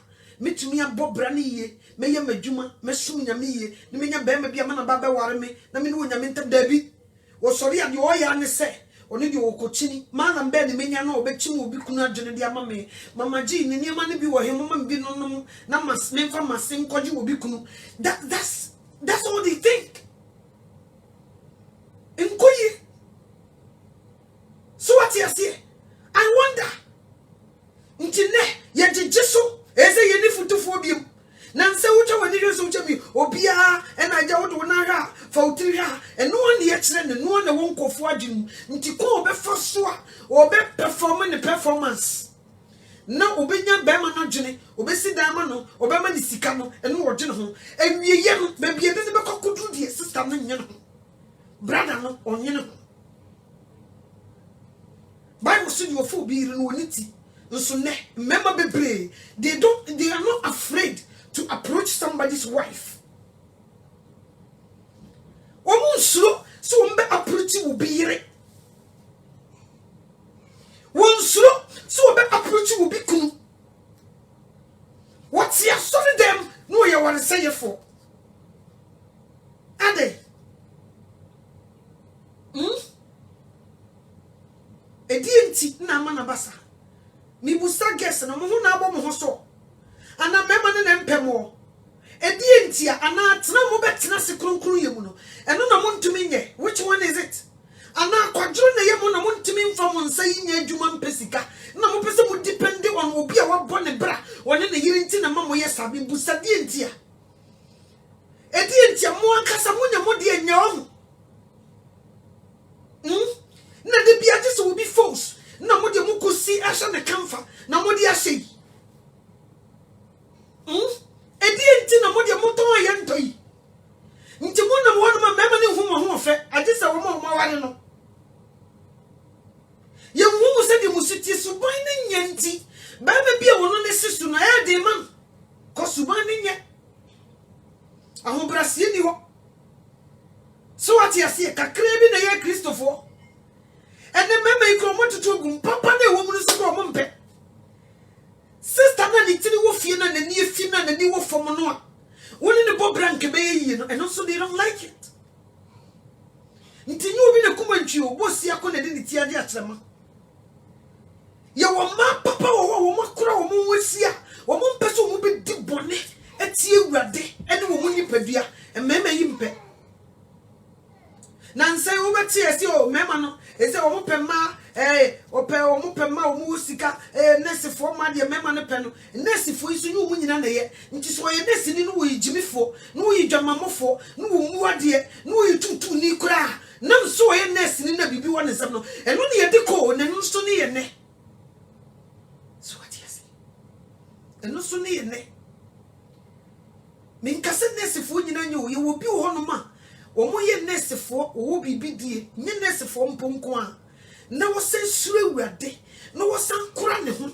Metumi abobra ne ye, meye madwuma, mesum nyame ye, ne menya be ma bia mana ba be ware me, na me ne wo nyame ntam da bi. Wo sorry ade wo ya ne se, oni de wo kochini, mana be ne menya na obechim obi kunu adwene de ama me. Mama ji ne niam ne bi wo he mama bi no no na mas memfa masem koje obi kunu. That's all they think. Nkoyi. So what you say? I wonder. Ntine ye jejeso eze ye ni futufo biem. Na nse wucha wani reso wucha bi obia ena aja wodo na ha fa utiri ha eno ne ye kire ne no na won kofo adwum nti ko obefa so a obe perform ne performance na obenya be ma no dwene obesi dan ma no obema ne sika no eno wo dwene ho awieye no ba bia de ne be kokodu de sister no nye no brother no onye no Bible say you fo bi ire no oniti nso ne mema bebre they are not afraid to approach somebody's wife. Omo nsuro so mbe approach wo bi ire. Won nsuro so mbe approach wo bi kunu. What's your story them? No you want to say for. Ade. Edienti na mana basa. Mi busa guess na mo na abo mo so. Ana mema ne nempemo. Edientia ana tena mo betena se kronkron yemu no. Eno na mo ntumi nye. Which one is it? Ana kwadro na yemu na mo ntumi mfa mo nsa yinya adwuma mpesika. Na mo pese mo depend on obi a wabɔ ne bra. Wone ne yiri nti na mamo ye sabi busa dientia. Edientia mo ankasa mo nya mo de anya o. Na de bia je so obi false. Na mo de mo kosi asha ne kamfa. Na mo de ahye. Edienti na mo de mo ton ayentoi. Nti mo na mo no mema ne hu mo fe. Age se wo mo ware no. Ye hu se de musiti suban ne nyanti. Ba ba bia wo no ne sisu na ya de man. Ko suban ne nya. Ahobrasie ni ho. So what you see kakra bi na ye Christopher. Ene mema ikro mo tutu papa na wo mu su ko mo mpe. Sister na ni tini wo fie na ni efi na ni wo fom no a. Woni ne bo brank be yi no and also they don't like it. Ntinyu obi na kumantwi o bo si akọ na de ni ti ade atrema. Ye wo ma papa wo makora wo mo wasia. Wo mo mpe so wo be di bone etie awurade ene wo mo nipadua. Mema yi mpe. Na nse wo beti esi o mema no ese o mo pema ope o mo pema o mo sika nesifo ma de mema no pe no nesifo isu nyu mu nyina na ye nti so ye nesini no wo yigimifo no wo yidwamamofo no wo mu ade no wo yitutu ni kura na so ye nesini na bibi won nsam no eno ne ye de ko ne no so ne ye ne so what you say eno so ne ye ne minkase nesifo nyina nyu ye wo bi wo no ma omo ye nesifo wo bibidie nye nesifo mponko a na wo san sure awurade na wo san kora ne ho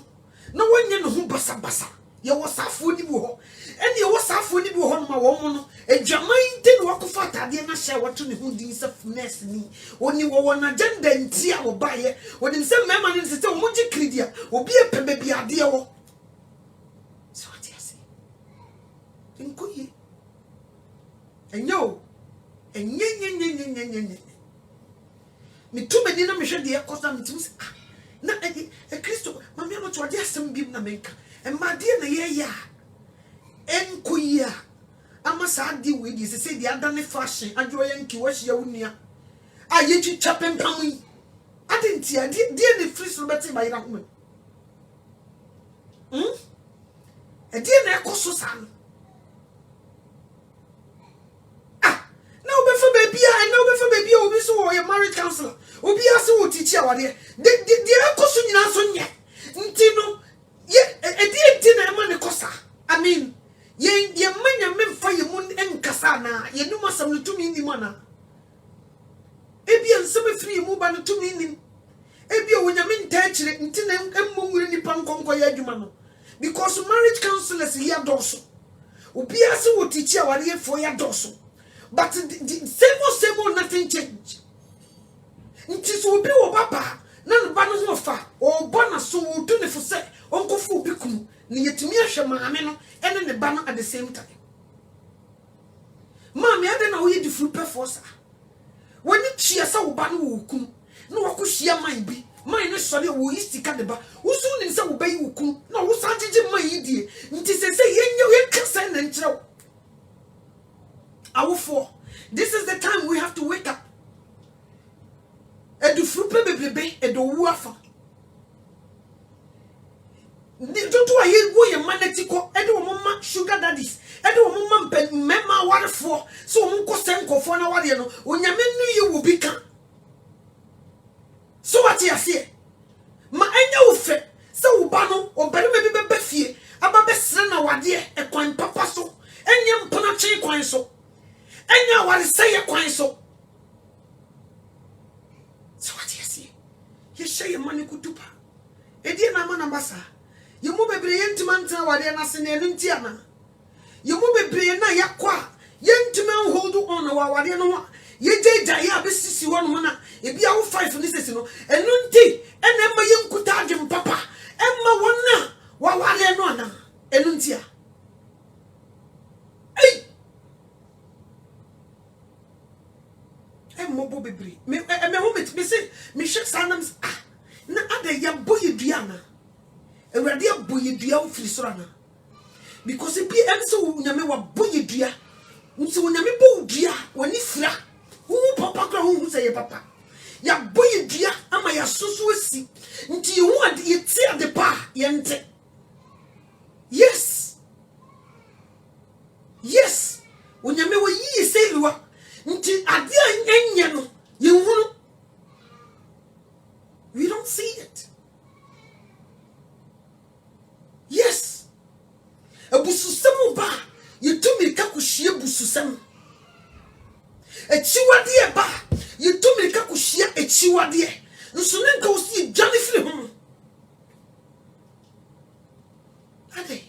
na wo nye ne ho basabasa ye wo safo ni bi ho ene ye wo safo ni bi ho no ma wo mo no adwaman de no wakofa atade na hye wato ne ho din sef nurse ni oni wo na agenda nti a wo baye wodi nse mema ne nse wo gi kridia obi epebe bi ade wo so what you say nkoyi enyo enye me tu me dina me hwe de ekosa me tim na Kristo mama no to ade asem bim na menka e ma de na ye ya enkoyi a sa adi we di say the adane fashion adwo yanki wahia wunia a ye twitwa pempam yi adentia die ne free so beti ba yira home e die na ekoso san na obefa baby a na obefa baby obi so wo ye marriage counselor obi ase wo teach awade de ekoso nyina so nye nti no ye die na ema ne kosa I mean ye manya memfa ye mun enkasa na ye numa asam no tumi ni mana ebi ensem free mu ba no tumi ni ebi onyame nta kire nti na emmomure nipa nkonko ya adwuma no because marriage counselors here doso obi ase wo teach awade for ya doso but the same nothing change nti so obi wo baba na no ba no ho fa o bona so wo tu ne fo se onkofu obi kum ni yetimi ahwe maame no ene ne ba no at the same time maame ade na wo ye di fruit perforce woni chia sa wo ba no wo kum na wo ko hia man bi man ne sori wo istika de ba wo so ni se wo ba yi wo kum na wo sa gege man yi die nti se ye kasa na nkyerɛ awofo this is the time we have to wake up edu fruit bebebe edo wu afa don't why go your manetiko edo wo mama sugar daddies edo wo mama mema warefo so wo nko senkofo na wade no onyame nu ye wo bi ka so what you say ma enya wo fe se wo ba no obere me bi beba fie aba be sere na wade e kwan papa so enya mpona kyen kwan so enya ware sey kwan so what you say ye shey mani kutupa edi na mana basa ye mo bebre yentimanta wade na se na nti ana ye mo bebre na yakwa yentima hold on na wade no ye jeja ya be sisi wono na e bia wo 5 ni sisi no enu nti ena ma yenkuta adwem papa emma wonna wa wade no ana enu nti a emmo bo bebre me ho me se me hwe sanam na ada ya boye dua na ewrade aboye dua ofiri soro na because bi emso nyame wa boye dua nti nyame bo dua woni fira wo papa kra wo se ye papa ya boye dua ama ya soso asi nti ye hu ade ye ti ade pa ye nte yes nyame wo yi se liwa nti ade anya no ye hunu we don't see it. Yes. Abususem ba yetumi ka kuhie bususem. Echiwade e ba yetumi ka kuhie echiwade e. Nso ne nka osi dwane firi ho. Ade.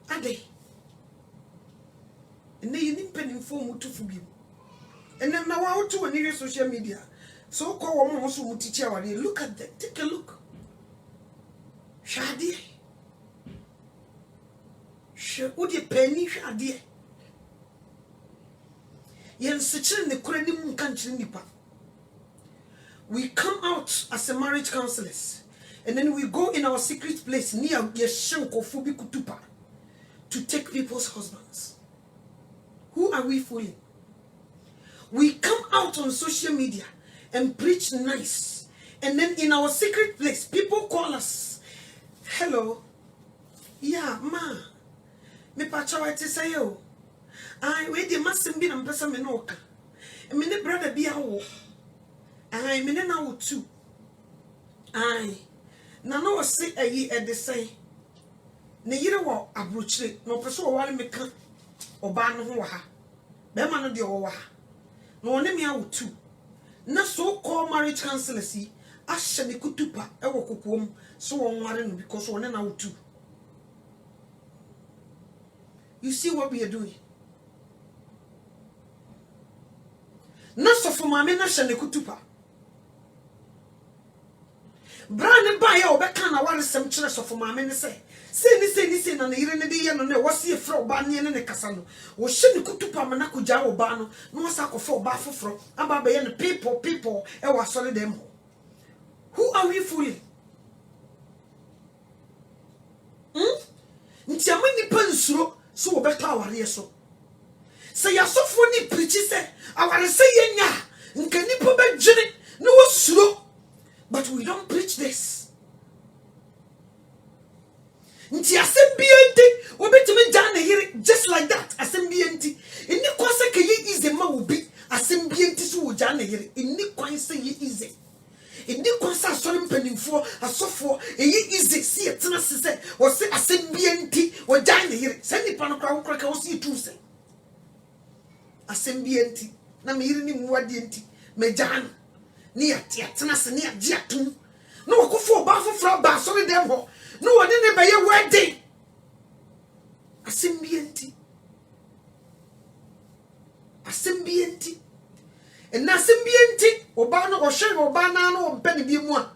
Ade. Ene yini penifo mutufu bi. Ene na wa otu woni social media. So call woman also mu teacher wale. Look at that. Take a look. Shadi. Udi penny shadi. Yen sichire ne kure ni mu nkanchire nipa. We come out as a marriage counselors and then we go in our secret place near Yeshenkofu bi kutupa to take people's husbands. Who are we fooling? We come out on social media and preach nice. And then in our secret place, people call us. Hello. Yeah, ma. Me pachawa te say yo. I we de masim bi na mpesa me no ka. Me ne brother bi awo. Ai me ne na wo tu. Ai. Na no se ayi e de say. Ne yire wo abrochire. No peso wo wale me ka. Oba no ho wa ha. Be ma no de wo wa ha. No ne me awo tu. Na so call marriage counselors yi ahye ne kutupa e wo kokom so won ware no because one na wo tu. You see what we are doing? Na so for mama na hye ne kutupa. Brand ba ya obeka na ware sem kire so for mama ne say ni na yire ne de ye no na wo se fro ba ne ne kasa no wo hye ne kutupa ma na kugya wo ba no na wo sa akofo ba foforo aba ba ye ne people e wa sole dem. Who are we fooling? nti amani pansuro so obeto aware so se yasofo ni preach say aware say yenya nka nipa begire no wosuro but we don't preach this nti asembienti obetimi jana yire just like that asembienti inni kwase ke ye easy ma obi asembienti so wo jana yire inni kwanse ye easy inni kwanse asori mpanimfo asofo ye easy si etena se wo se asembienti wo jana yire se nipa no kwa wo ka wo si tu se asembienti na me yire ni muade enti me jana ni atena se ni agi atum no wakofo ba foforo ba asori dem ho no one ne be ye wedding asembienti and asembienti oba no ohwe oba na no ompe ne bi mu a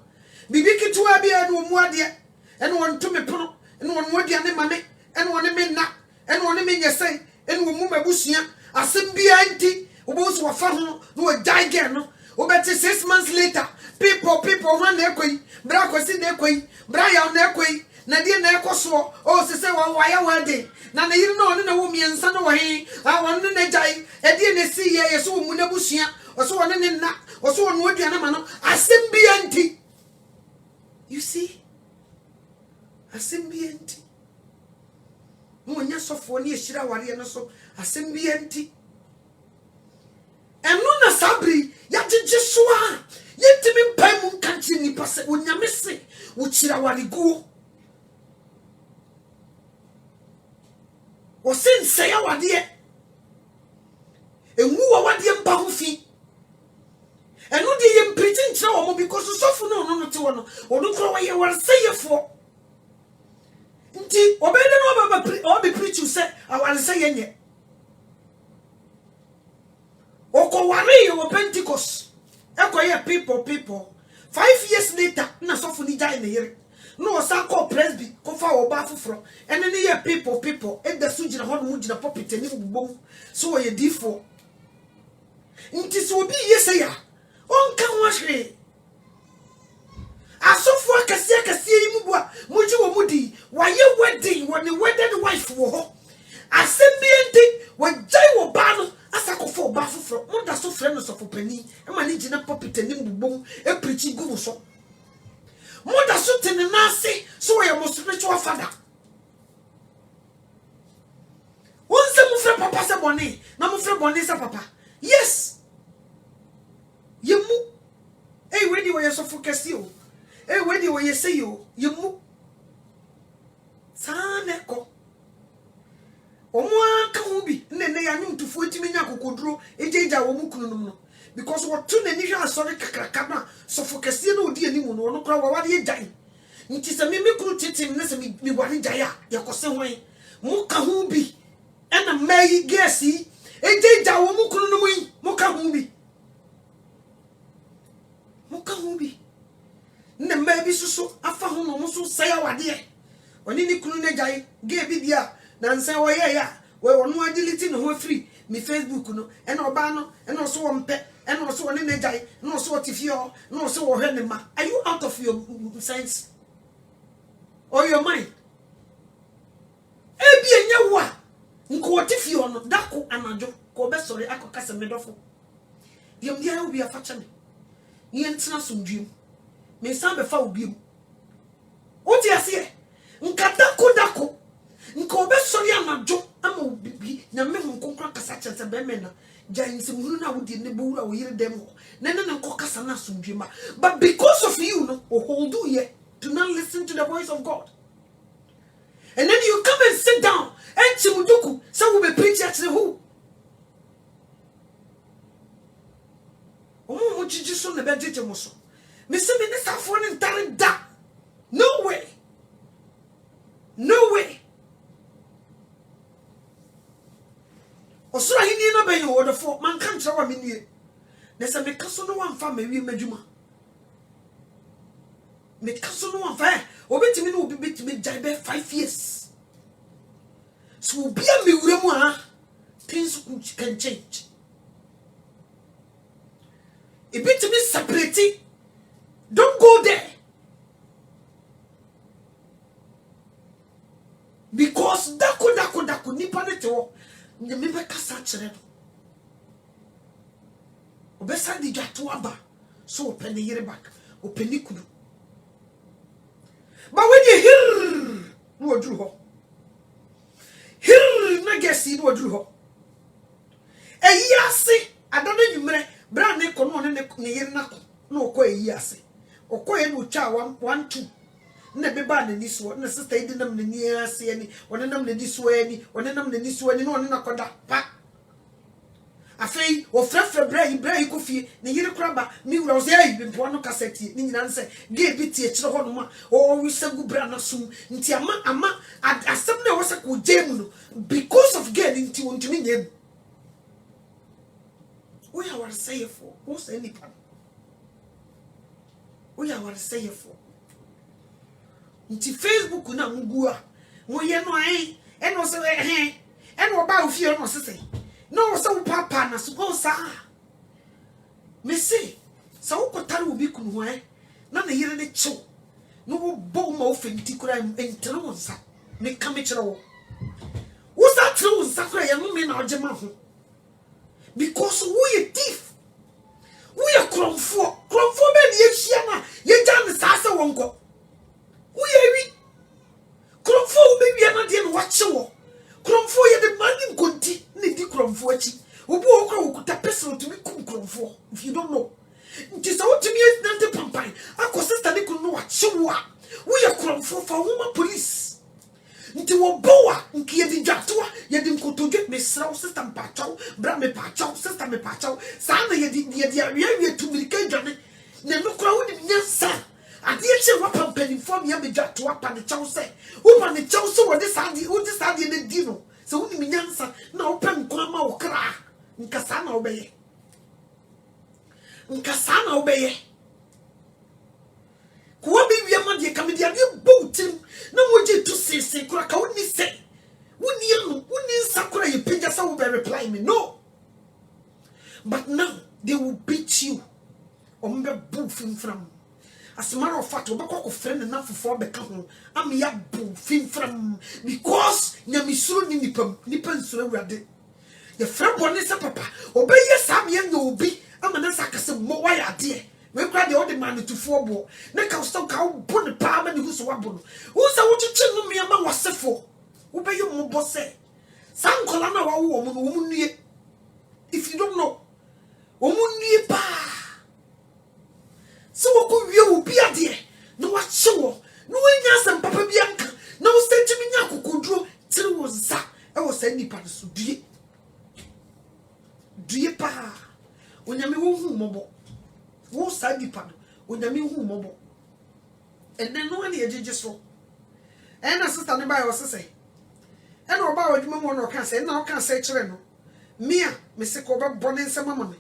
bibi kitua bia no mu ade ene won to me pono ene won wodi ane mame ene won me na ene won me nyesen ene won mu mabusua asembienti obo so wafa ho no die girl no obeti 6 months later people run ekoi bra kwesi na ekoi bra ya na ekoi na die na ekoso o se se wa ya wedding na yiri no ne na wo miensa no he a won ne jai e die na si ye so mu na busua o so won ne na o so won wodi ana ma no asembienti you see asembienti mo nya sofo ne ehira ware no so asembienti enu na sabri ya jiji soa yetimi mpai mu kanti ni pase onyame se wo kira ware guo o sense ya wade enwu wa wade mpa ho fi enu de ye mpriti nkyira wo mo because sofo no te wo no onu kro wa ye war sayefo nti obede no oba preach you say awar sayenye oko ware ye wo Pentecost ekoye people 5 years later na sofo ni jai na yere no sa call presby ko fa wo ba foforo ene ne ye people e da su gina ho no gina pulpit ni bubom so wo ye difo nti so obi yese ya on kan wa hwe asofo akase yi mu bua muji wo mudi wa ye wedding wo ne wedded wife wo ho asembienti wo jai wo ba no asakofo ba foforo mo da so frɛ no sofo pani e ma ne gina pulpit ni bubom e preach gu so Mother sutting in Nancy, so I am a spiritual father. Once the mufre papa se boni, na mufre boni sa papa. Yes. Yemu. Hey, ready where you so focus you. Hey, ready where you say you. Yemu. Saneko. Omwa kahubi. Nene ya nyum tufu etiminya kokodro. Ejeja womu kunu no. Because what two neni hwa sorry kakrakana so focus ye no odi animu no no kra wa wade jai nti se me kru titim ne se me wade jai a ye kose hwan mu ka hu bi ena mai gesi ejeja wo mu kru no mu yi mu ka hu bi ne mai bi susu afa hu no mu so sai wade e oni ni kru ne jai ge bi bia na nsa wo ye ya we wono agility no ho free mi Facebook no ena oba no ena so wo mpe and also one in a jai, no sort of your, no so or ma. Are you out of your sense or your mind? Ebi enya wa. Nko if you no dako anajo ko be sorry akokasa medofo. Diam dia obi afacha me. Ni entina somdwem. Me san be fa obi mu. Oti ase nka dako. Nko be sorry anajo ama obi na me hu konkra kasa chese be me na. James Muruna would in the Bura or hear them. Nana Kokasana Sundima. But because of you, no, or hold you yet to not listen to the voice of God. And then you come and sit down. And Chimuduku, some will be preaching at the who. Oh, what you just on the bed, Jimoso. Miss Minister for an entire da. No way. No way. Osura hini no be yo odefo man kan kire wa menie na se me kaso no wan fa ma wi madwuma me kaso no wan fa obetimi no obi betimi jai be 5 years so obi a me wura mu a things can change e betimi separate don't go there because because dako nipa ne te wo nyame be kasa kire no obesa di dwato aba so opene yire back openi kunu ba we di hir no oduru ho hir na gesi no oduru ho eyi ase adana nyumre bra ne kono ne yire na ko na okọ eyi ase okọ ye no twa 1 2 na beba na ni so na sister idi nam na ni ase ani one nam na di so ani one nam na ni so ani na one na koda pa afei o frefre bra yi kofie ne yire kraba mi wura o se ayi bimpo no kaseti ni nyina nse ge bi tie kire ho no ma o wisagu bra na sum nti ama asem na wo se ko jemu no because of girl nti wontumi nyem we are what say for who say any pan we are what say for nti Facebook na ngua mo ye no ai eno se eno ba ofie no se say no so papa na suppose me say so ukotare obi kunu ho na na yire ne chew no wo bo ma ofenti kura entere wo nsa me ka me kire wo wo sa kire wo nsa kura ye no me na ogema ho because we a thief we a kromfo be ne yehia na ye jan sa wonko we a wi kromfo be wi na de no wa chewo kromfo ye de mani nkonti ne di kromfo achi obi okra okuta person to be kromfo if you don't know nti so timi nante pampan akọ sister ne kunu wa chewo a we a kromfo fa woman police nti wo boa nki ye di jatoa ye di nkotodwe mesra sister mpachaw bra me pachaw sister me pachaw sa na ye di awie tumirika dwane ne no kra wo di nyansa ade che wa pampani form ye be jatoa pa ne chaw se wo pa ne chaw so wo de sadi ne di no so wo di nyansa na wo pa nkwa ma wo kra nkasa na obeye ko bi wi ma de kam de ade boutim na moje to sese kura ka woni se woni sakura ye page sa wo be reply me no but now they will beat you ombe bu fimfram as a matter of fact obekọ friend na fofo beka ho am ya bu fimfram because nyamisuru ni nipa nsuru awurade ye friend bone se papa obeye sam ye nya obi amana sakase mo wa ya de we kra de all the man to fobo na ka so ka bo ne pa ma ne hu so wabo no wo sa wo chichi no me ma wasefo wo be yo mo bose san kola na wa wo mo no wo mu nue if you don't know wo mu nue pa so wo ko wie wo bia de no wa chewo no wa nya sam papa bia nka na wo se timi nya kokoduro tiri wo nsa e wo sa nipa so due pa onyame wo hu mobo wo sa dipa onyame hu mobo enne no ane ejeje so ena sister ne ba yo sese ena oba wadwuma mo no ka se na o ka se kire no mia me se ko ba bone nsema ma me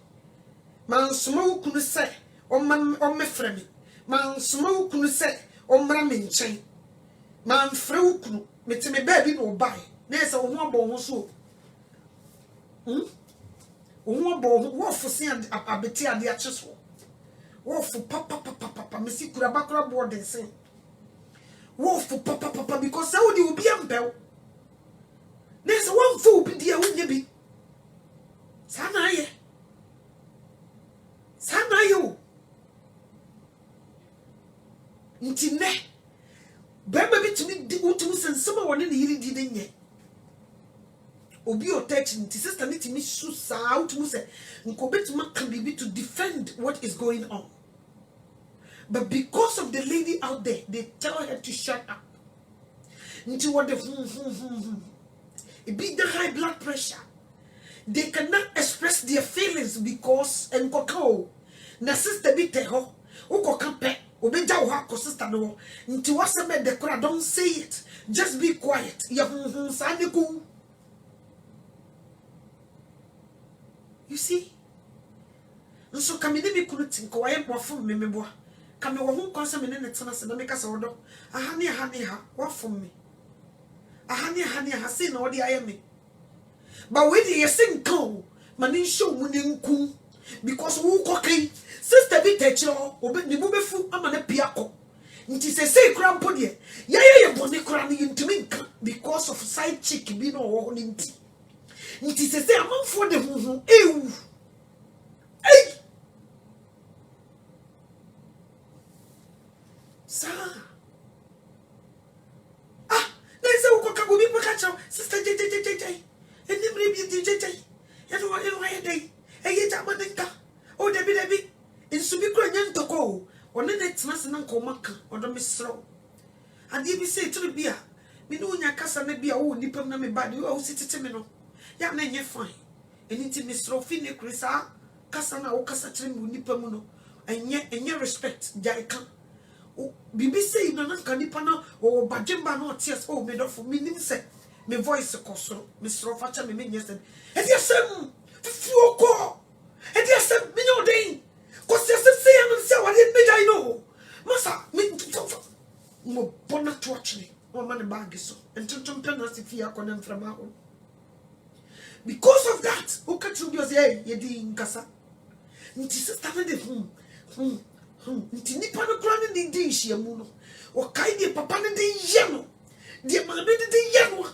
man soma wo kunu se o me frɛ me man soma wo kunu se o mra me nkyɛn man frɛ wo kunu me te me ba bi no bai na se wo ho abɔ ho so wo bo fo se abeti ade a kyeso wo fo papa me si kura bakura board sen wo fo papa because say wo di obi ampel na se wo fo obi dia wo nya bi sana ye o ntine baba bi tumi di utu sensema woni ne yiri di de nye obi o touch nti sister ni timi su sa utu se nko betuma can be to defend what is going on. But because of the lady out there, they tell her to shut up. Nti what the it be the high blood pressure. They cannot express their feelings because and kokao na sister bi te ho ukoka pe obeja wo ha sister no nti wase me dekora don't say it, just be quiet ya sa ne ku. You see? Nso kamine bi kunu tinko waye bofo memeboa. Kame wo hu konse me ne tena se na meka se wodo. Aha ne ha wafo me. Aha ne ha se na wodi aye me. But we dey sing kan mani show mu ne nku because wo kokai sister bi techiro obe ni bu befu ama na piako. Nti say crampo de ye boni kra ne ntumi nka because of side chick bi no wo ne nti. Nti say amanfo de huhu ewu. Ei. Sa. Ah, let's say uko kago bi pakacho sister jj. Eni mre bi jj. Eno wa dey. Eye jama denka. O debi. Insubi kro nya ntoko. One ne tenase na nkomaka odo mesro. Ade bi say tiri bia. Me no nya kasa na bia wo nipam na me bad wo sitete me no. Ya na nye fine. Eni ti mesro fi ne krisa kasa na wo kasa tiri me nipam no. Enye respect jaika. Bibi say no na kanipa na o bajemba no tears o me do for me nim say me voice koso mesro facha me nyesem. E dia sem fifi oko. E dia sem me no den. Cause you say I'm say what did me know. Masa me mo bona to watch me. O man bag so. And tum penalty fear konem from home. Because of that, o ka tu say ye di nkasa. Nti sister na de nti nipa no kra ne di hia mu no. O kai de papa ne de ye no. De ma ne de ye no.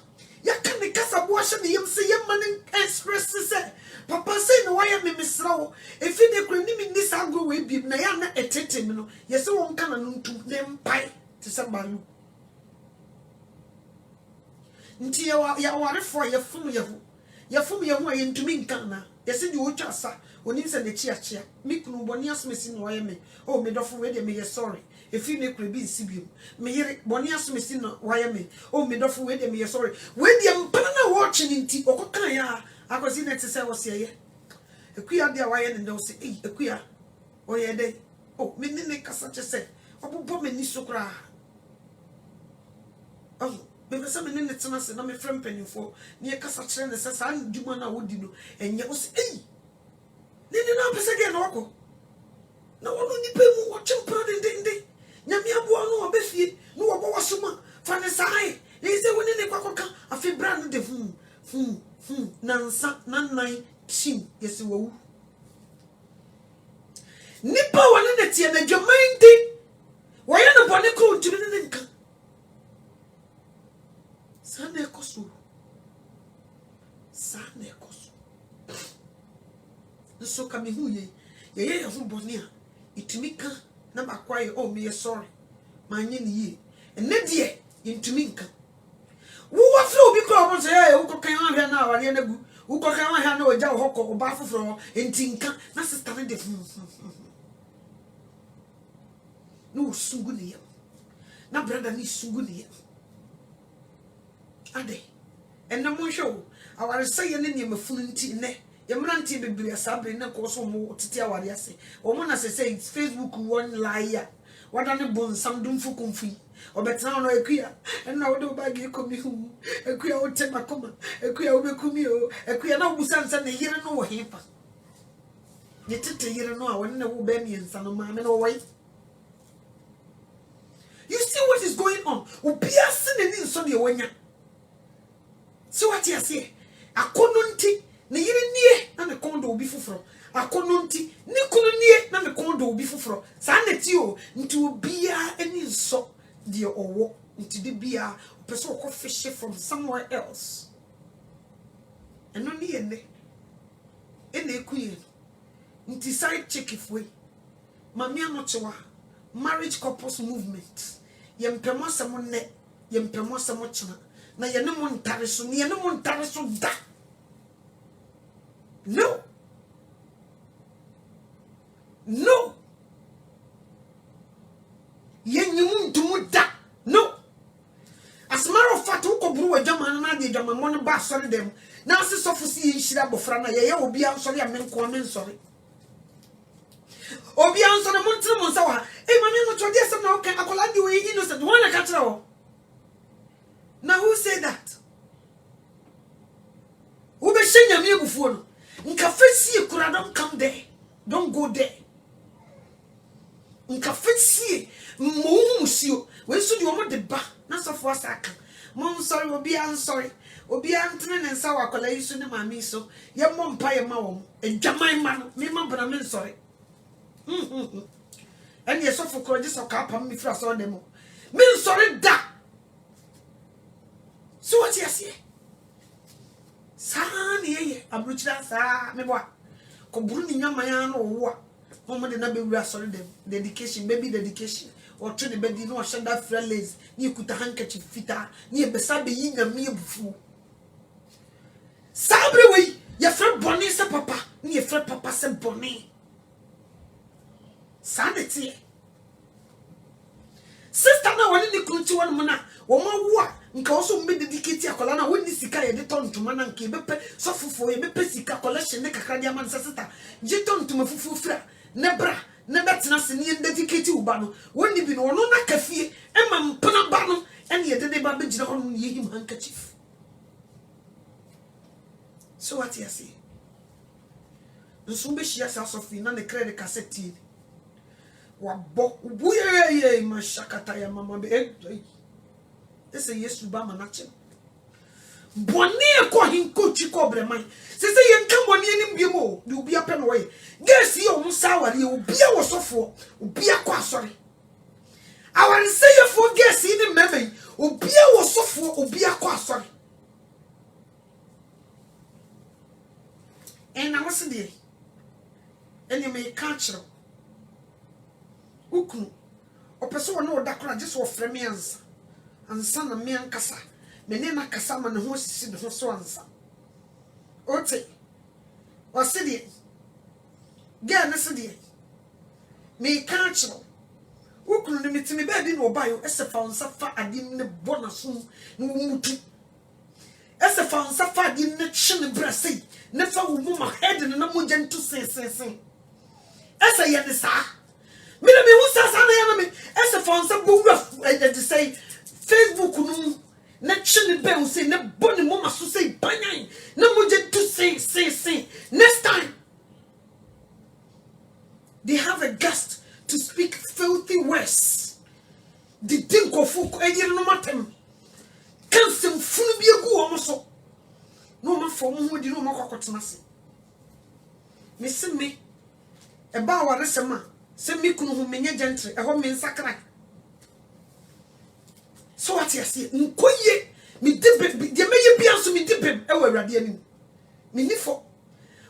Ya kan ne kasa bo ahye ne yem say yem man express say papa say no why me misrawo if they kura ni mi sa go we bi na ya na etete me no ye say won kana no ntum ne mpai te say balu nti ya ware for ye fum ye ho ye ntumi nkan na ye say di otwa asa oni se ne chia mi kunu boni asmesi no why me oh me dofo we de me ye sorry if they kura bi nsibio me yere boni asmesi no why me oh me dofo we de me ye sorry we de mpana na watching nti okokan ya akosi net say was ye ekuya dia waye ne no say ekuya oye dey oh me ne kasa che say obobo me ni sokra oh be say me ne tena se na me frem panifo ne kasa kire ne say san djuma na wodi no enye o say ne na pese ge na oko na wono ni pe mu wo chimpra de nyame abo no obefie no wo bo wasoma fa ne sai ne say woni ne kwakoka afi brand de nansa nanai chim yesi wo nipa wane na tie na dwamainde woye no bone ko ntumi ne nka sana ekoso so ka me hu ye ho bone a itumi ka na bakwaye oh me sorry manye ne ye enne die yentumi nka wo wafro bi ko obo say wo kokan ahwe na aware na gu wo kokan ahwe na oja wo ko ba foforo entinka na sister ne de no sungu ne ya na brother ni sungu ne ya ade enna mo hwe aware say ne ne mafunu nti ne ye mranti bebiri asabre ne ko so mo titi aware ase o mo na say Facebook one liar wadane bon samdum fukumfi obetna no ekuya na wo do bag ekomi hu ekuya wo tema koma ekuya wo bekumi o ekuya na obusan se ne yire no wo hepa ye tete yire no a won na wo ba mi nsa no ma me no wai. You see what is going on? Obia se ne ni nso de wonya. See what you say? Akono nti ne yire nie na me kondo obi fufuro. Akono nti ne kono nie na me kondo obi fufuro. Sa na ti o nti obia eni nso de owo nti de bia person ko fish from somewhere else. Eno ni ene ekuye nti side check ifwe mami anochewa marriage couples movement yempemo asemo ne yempemo asemo china na ye ne mo ntare so ne ye ne mo ntare so da no ye nyimu ntumu da no. As a matter of fact ko buru adwama na de adwama mo ne ba sori dem na ase sofo si ye nhira bofra na ye obi ansori amenko amensori obi ansori mo ntire mo nsa wa mami no chodi asem na okay akola di we innocent one na ka kire wo. Now who said that? Who be shenya me ebufuo no nka fesi kura don't come there, don't go there. Nka fesi mo musio we so di omo de ba na sofo asaka mo sorry obi an sorry obi antene ne nsa wa akola yisu ne mami so ye mo mpa ye ma wo edwaman ma no me ma bra me sorry and yes of just a cap and me for us on them. Me sorry da. So what you say? San ye abruchira sa me boa. Ko buru ni nyama ya no wo. Mama de na be wura sorry them. Dedication, baby dedication. Or to the bed no share that friendlies. Ni kuta handkerchief fita. Ni besa be yi nyame ebufu. Sabre we ye friend boni se papa. Ni ye friend papa se boni. Sanity. Sister na wani ni kunti wani muna. Wama wa. Nka oso mbe dedicate akola na woni sika ye de ton ntuma na nka bepe so fufu ye bepe sika collection ne kakra dia man sister. Je ton ntuma fufu fra. Ne bra. Ne betena se ne dedicate uba no. Woni bi no ono na kafie. E ma mpana ba no. Ene ye de ba be gina hono ye him handkerchief. So what you say? Nsumbe shia sa sofi na ne credit cassette. Wabo buye mashakata ya mama be ese yesu ba manache boni ko hinko chiko breman se yenka boni enim biemo de obi apɛ no ye gesi ye o musa aware ye obi a wosofo obi akɔ asɔre aware se ye fo gesi ni meme obi a wosofo obi akɔ asɔre na wose de ene me ka kyerɛ ukunu opeso wona oda kora je so ofre me ansa na me ankasa me ne na kasa ma ne ho sisi de ho so ansa ote wose de ga na se de me ka kyerɛ ukunu ne mitimi ba bi no obayo esefa onsa fa adim ne bonaso ne mutu esefa onsa fa adim ne chine brasei ne fa wo mu ma head ne na mo gentu sen esa ye ne sa me who says I am as a fancy book to say Facebook no na chine be who say na boni mama so say banyan na moje to say next time they have a guest to speak filthy words the think of folk ejire no matem kan sem funu bi egu o mo so no ma fo mo di no ma kwakotena se me se me e ba ware sema se mi kunu hu menye gentle e ho me nsakra so what you say nkoye mi dibem de meye bia so mi dibem e wa awurade ani mi nifo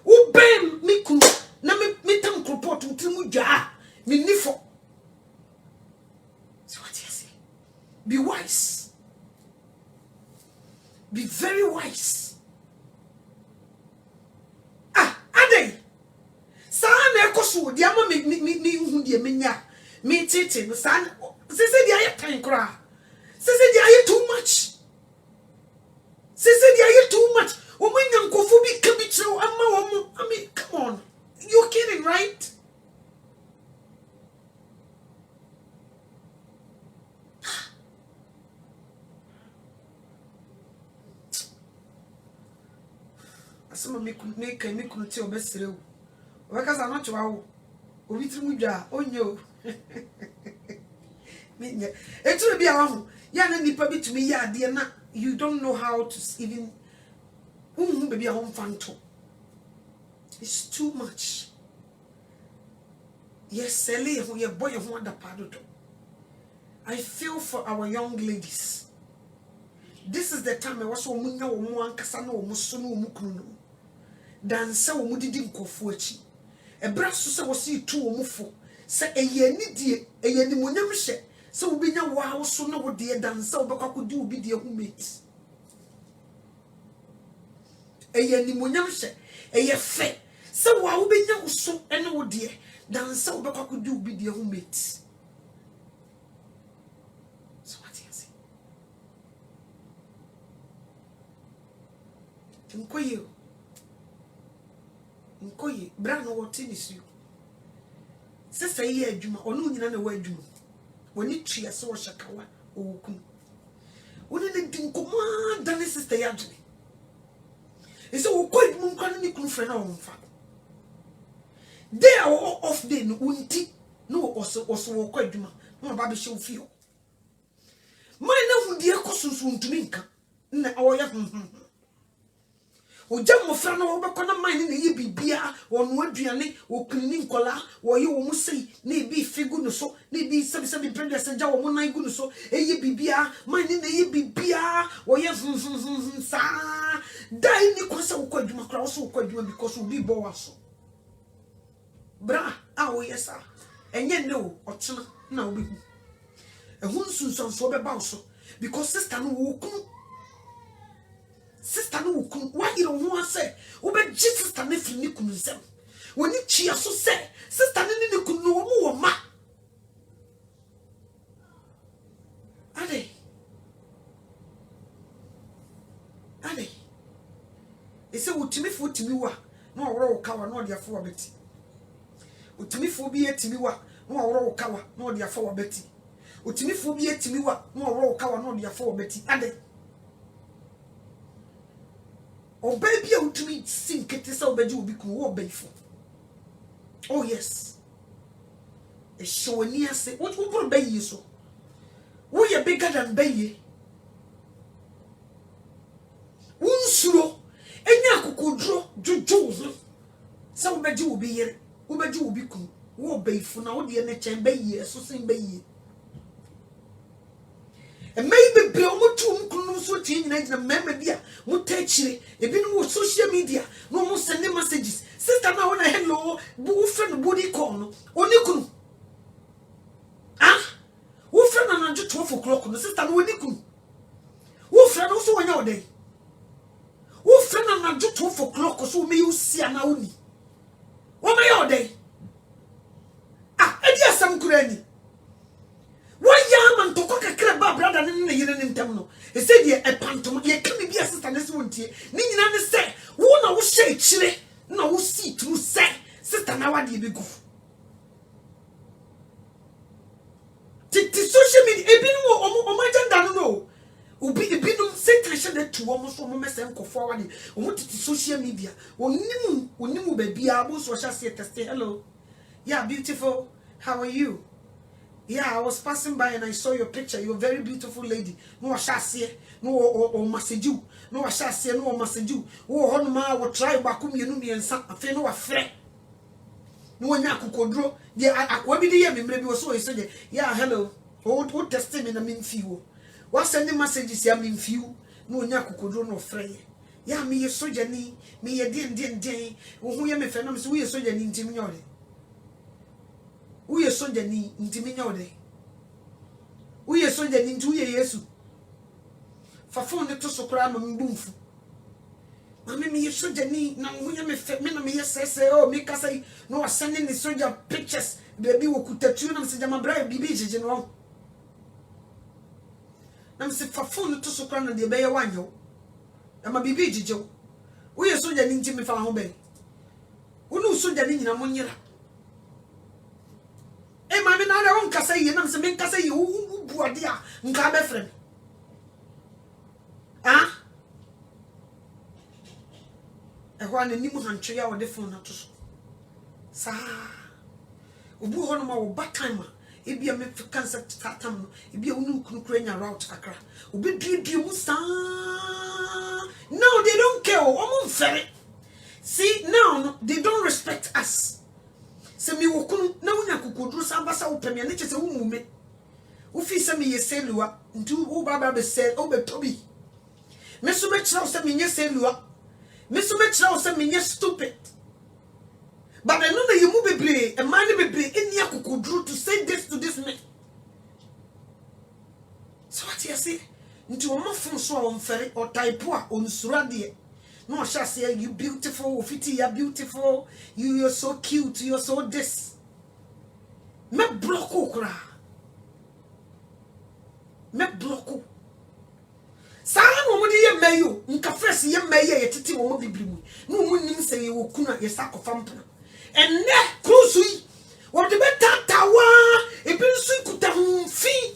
wo bem mi kunu na mi tam report utimu dwa mi nifo so what you say be wise, be very wise. Ade sana ekoso di ama me hu di menya me tete no sana se di aye tan kra se di aye too much se di aye too much o menya nkofo bi ka bi kire ama wo mu I mean come on, you kidding right? Asema me kunu ti obesere o wakaza no twa wo obitiri dwa onyo me etu bi a ho ya na nipa bitumi ya ade na you don't know how to even baby a home fanto. It's too much. Yes, Sally, who your boy who want the paddle. I feel for our young ladies. This is the time I was so munya o mu ankasa na o mu so na o mu kunu no. Dan se o mu didi nkofo achi. Ebra so se wo se tu o mu fo. Se eye ni die, eye ni monyam hye. Se wo benya wa so na wo de dan se wo bekakodi obi de hu mate. Eye ni monyam hye, eye fe. Se wo benya wo so ene wo de dan se wo bekakodi obi de hu mate. Nkoye bra no wote ni su sesa yi adwuma onu nyina na wa adwuma woni tria se wo hyakawa owokun woni ne dinkoma dane sister ya dwene ese wo kɔ adwuma nkwa ne kunu frɛ na wo mfa day off day no unti no oso wo kɔ adwuma no ba be hye ofio mai na hu die kɔ sunsun ntumi nka na oya Oja mofra na wobekọ na man na ye bibia wonu aduane okunni nkola wo ye wo musei na ebi figu no so na ebi sebi brenda senja wo nan gu no so eye bibia man na ye bibia wo ye sa dai ni kwasa wo kwadwuma kra wo so kwadwuma because wo bi bo waso bra a wo yesa enye ne o otena na wo bi ehun sunsanso be ba so because sister no wo kunu sister no kun why you don't want say obe sister ne fi ni kunu nsem woni chia so say sister ne kunu no mu wo ma ade ese utimi wa no aworo kawa no de afo beti utimi fo bi etimi wa no aworo kawa no de afo beti utimi fo bi etimi wa no aworo kawa no de afo beti ade o baby utimi sin kete sa obeji obi ku wo bayfo oh yes e showani ase what wo bayi so wo ye bigger than bayi unsuro enya kokodro jojo ho sa obeji obi yere obeji obi ku wo bayfo na wo de ne chen bayi so sin bayi and maybe be omutu nkunu so tie nyina nyina mema bia mutachire ebi no social media no mo send messages sister na wona hello bu friend body call no oni kunu wo friend na nju 12 o'clock no sister no oni kunu wo friend no so wonya odai wo friend na nju 12 o'clock so me usia na oni wo me odai edi asam kurani man to koka kra ba brother ne yire ne ntam no e se die e pantom ye kemi bia sister ne so wontie ni nyina ne se wo na wo hye kire na wo see through se sister na wade be go ti social media e binu o ma agenda no obi e binu Satan hye de to wo so mo mese nko forward o ti social media onimu ba bia bo so hye se test hello yeah beautiful how are you. Yeah, I was passing by and I saw your picture. You're a very beautiful lady. No, I shall see. No, or message you. No, I shall see. No, message you. Oh, Honma will try back home. You know me and some. I feel no afraid. No one ya kukodro. Yeah, I be the maybe was so. He said, yeah, hello. Oh, testing in a mean few. What sending messages? Yeah, mean few. No one ya kukodro no afraid. Yeah, me a soldier ni. Me a din. Who ya me fenum so we a soldier ni intimiore. Uye sonja ni ntimi nya ode uye sonja ni ntu uye Yesu fafon ne to sokra ma mbumfu mame me sonja ni na uye me fe me na me yesese oh me kasa no asane ni sonja pictures baby wo kutatu na mse jama bra bibi jeje no na mse fafon ne to sokra na de beye wanyo na ma bibi jeje uye sonja ni ntimi fa ho be unu sonja ni nyina monyera mami na le on kasa yi na mse men kasa yi u buade a nka be frem ho an nimu hantwe ya wo de phone na to so sa obu ho no ma wo bakan ma ebia me cancer tatam no ebia unu kunu nya route kakra obi due mu sa no they don't care o mfere see now they don't respect us. Se mi wokunu na wunya kokodru sa basa wo pemia ne chese wo mume wo fi se mi yeselua ntu wo baba be se o be tobi me so be chira wo se mi yeselua me so be chira wo se mi stupid but I know that you move bebre e man bebre eni akokodru to say this to this man so what you say ntu wo mafun so wo mfere o type a on surade. No, I shall say you beautiful, Fiti, you're beautiful, you're so cute, you're so this. Me block okra. Me block. Sara no mo de ye mayo, nka fresh ye mayo ye tete wo mo biblimu. No mo nim say ye wo kuna ye sakofam pana. Enne cruise yi, wo de betatawa, e bi nsu kuta humfi.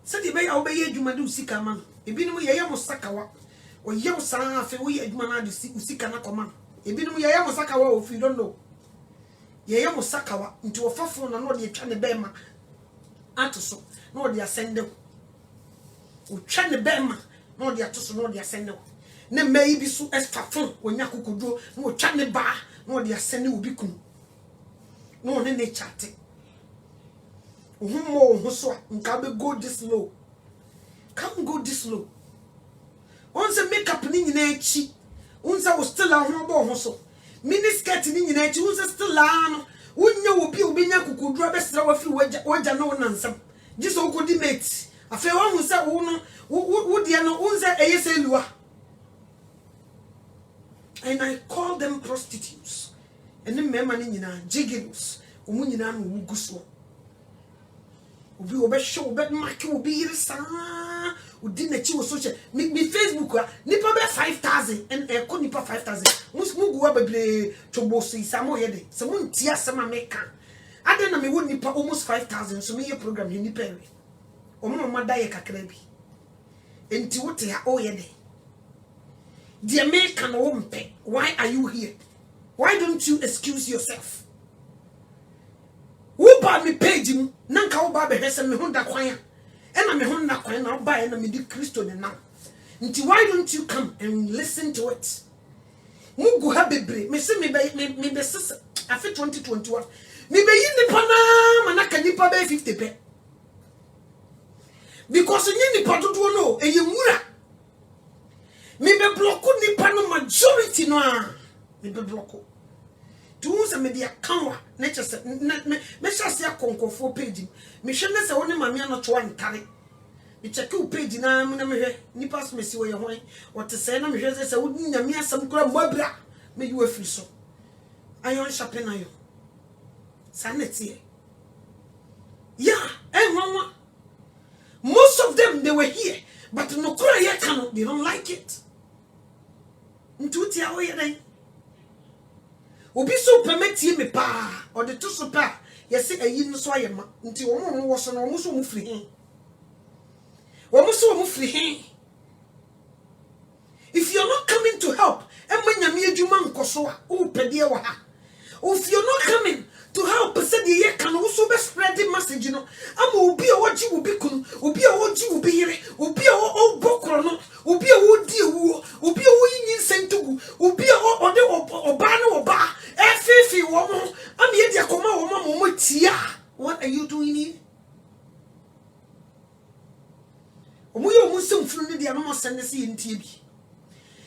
Se di be ya obeye adwuma de usika man. Ebinom ye musakawa o ye usan afi wo ye adwuma na de usika na koma ebinom ye musakawa o fi don't know ye musakawa nti wo fafo na no de twa ne bema ato so no de asende o twa ne bema no dia to so no dia send no ne mai bi so extra phone wonya kokoduo no twa ne ba no dia send obi kun no ne chat Ohumo so nka be go this low. Come go this low. Once makeup ni nyina echi. Unsa wo still ahun bo ho so. Mini skirt ni nyina echi unsa still ano. Unya obi nya kukudu abesra wa fi waja no nansam. Jiso okodi mate. Afa wa hu se wo no wo de no unsa eyese luwa. And I call them prostitutes. And the mema ni nyina jiggles. Omu nyina no wuguso. Obi obe show obe mark obi yire sa odi na chi wo social me Facebook a nipa be 5000 and e ko nipa 5000 musmugu wa bebre chobo so isamo ye de se mun tia sema meka ade na me wo nipa almost 5000 so me ye program ye nipa we o mo ma da ye kakra bi enti wo te ha o ye de the American no mpe. Why are you here? Why don't you excuse yourself? Who bought me page him? Nanka wo ba be hese me honda kwan a me honda kwan na ba na me di Kristo ne na. Nti why don't you come and listen to it? Mugu ha bebre me se me be sese afi 2021 me be yi nipa na manaka nipa be 50 pe. Because you nipa dodo no eye mura. Me be block nipa no majority no a me be block. Tu se me dia kanwa na chese me chase akonkofo page me hwe ne se woni mame anoto antare me check u page na me hwe nipa so me si wo ye hwan what say na me hwe se woni nyame asam kura mbabra me you afiri so ayon shapen ayo sanete yeah mama most of them they were here but no kura ye kan they don't like it ntuti awo ye den obi so permit me pa or the to so pa yes ayi no so ayema nti wo mo wo so no wo so mo firi hen wo so mo firi hen. If you're not coming to help emanyame adwuma nkoso a wo pede wa ha. If you're not coming to help say the ye kan wo so be spread the message no ama obi a wogi obi kunu obi a wogi obi yire obi a wo bokro no obi a wo di ewu obi a wo yin sentugu obi a ode oba na oba efifi wo mo am ye dia koma wo mo tia. What are you doing here? Omo ye omo semfuru ne dia no mo sende se yentie bi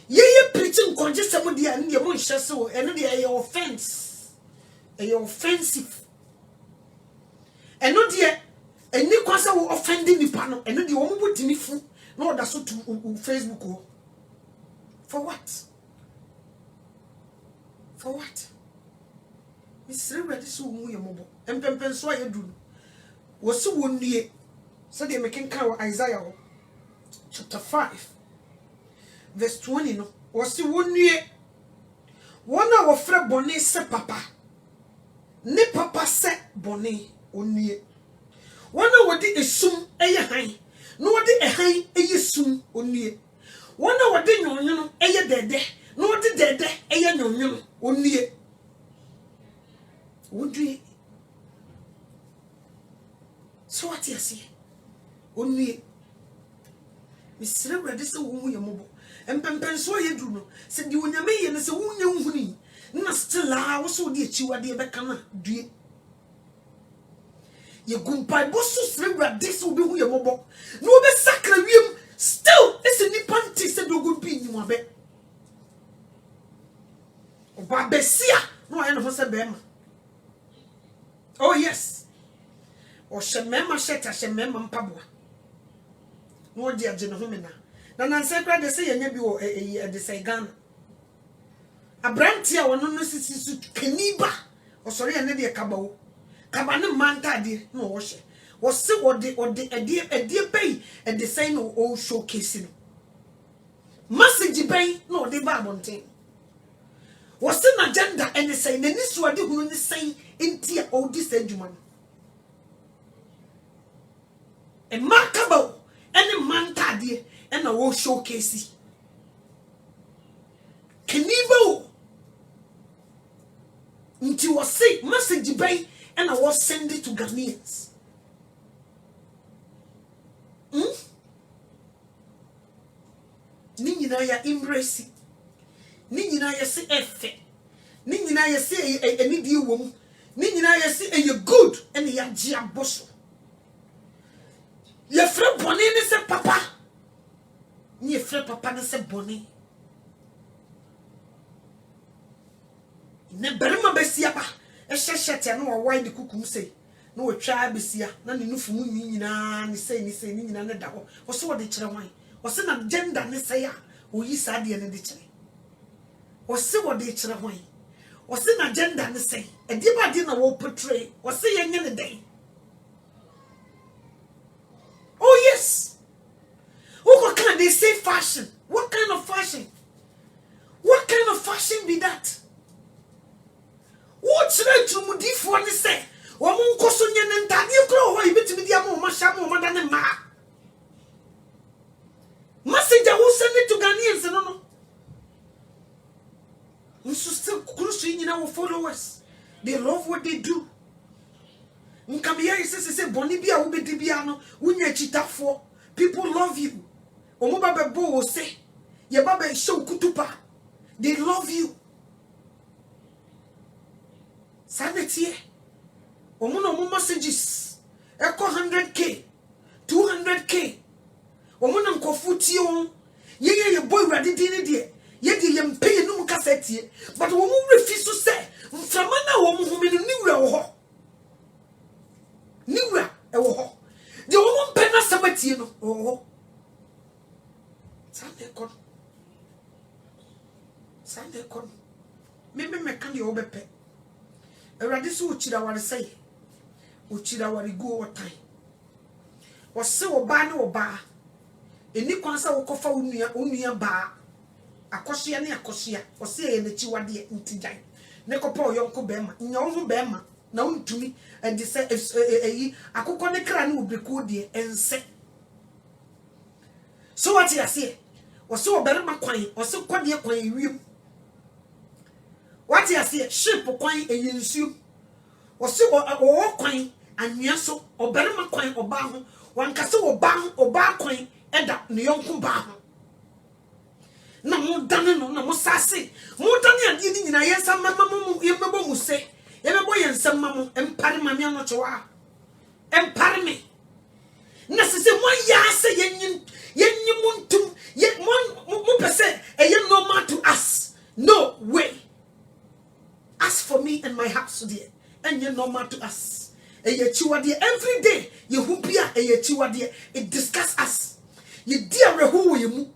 ye preaching konje sem dia ne mo nhye wo eno dia ye offense e offensive eno dia eni kwasa wo offending nipa no eno dia omo botimi fu na oda so to Facebook wo for what? For what? Misre ready so mu ye mobo empempen so aye duru wo se wo nue so de making kan Isaiah chapter 5 verse 20 no wo se wo nue wona wo frɛ bone se papa ne papa se bone onue wona wo de esum eye han no wo de ehan eye sum onue wona wo de nyonyono eye dede no wo de dede eye nyonyono onue wodue so what you see onue misre wrede se wo mu ye mobo empempen so ye duru no se di onyame ye ne se wo nya nhuni na still a wo so de achiwade be kana due ye gumpai bo so sre wrede se wo be hu ye mobo no be sakra wiem still ese ni panti se dogo bi ni mo be oba besia no aye no ho se be ma. Oh yes. O shemema sheta shemema mpaboa. No dia je no homena. Na nanse kra de se yenya bi wo de se Ghana. Abranti a wono no sisi su kaniba. O sori ene de kabawo. Kaba ne manta de no wo hye. Wo se wo de ede pay e de say no o showcase no. Message pay no de ba bonten. Wo se na agenda ene say na ni so ade hunu ni say intia o this adwuma. E makaba any man tade and a wo showcase. Kenibo inti was say message bay and I was send it to Ghanaians. nyina ya embrace ni nyina ya se efe ni nyina ya se eni die wom ni nyina ya se eye good ene ya gi aboso ye frɛ bɔne ne se papa ni ye frɛ papa ne se bɔne ne berima besia ba ehyehyete no wo wide kukum sei no wo twa besia na ne nufu mu nyina ne sei ni nyina ne da ho wo so wo de kyerɛ wan wo se na gender ne sei a wo yi sa de ne de kyerɛ wo se wo de kyerɛ wan wo se na gender ne sei e di ba di na wo portray wo se ye nye ne den. Oh yes. What can they say fashion? What kind of fashion? What kind of fashion be that? What's right to mudi for the say? Woman Cosonian and Daniel Crow, why bit me the Masha more than ma. Messenger who send it to Ghanaians, no. We should still cruising in our followers. They love what they do. Nkambia say Bonibia will be Dibiano, Unya Chitafo. People love you. Omoba Bebo will say, Yababa show Kutupa. They love you. Sanity. Omono messages. Echo 100K, 200K. Omono Kofution. Ye boy ready dinner dear. Ye yam pay no cassette. But woman refuse to say, Framana woman whom in the Niwa ewo ho de wo mpena sabatie no ho sande kon me kan de obepe erade so uchira ware sei uchira ware go otan wo se wo ba ne wo ba eni kwan sa wo kofa onua ba akosua ne akosua wo se ye na chiwade ntijan ne kopa oyonko bema nya wo ho bema na untumi and they say akoko ne kra ne obeku de ense so what you say o se oberema kwan o se kwade kwan ewiem what you say ship kwan eyensuo o se o kwan anwea so oberema kwan oba ho wankase oba kwan eda ne yonko ba ho na mo dane no na mo sase mo dane ade ni nyina yensa mama yemebo mu se yemebo yensa mama empare mame ano chewa empare me na sese mo ya se yenyi muntum ye mo pese eye normal to us no way. As for me and my house dear and you normal to us eye chiwade every day ye hu bia eye chiwade it discuss us ye dia rehu ye mu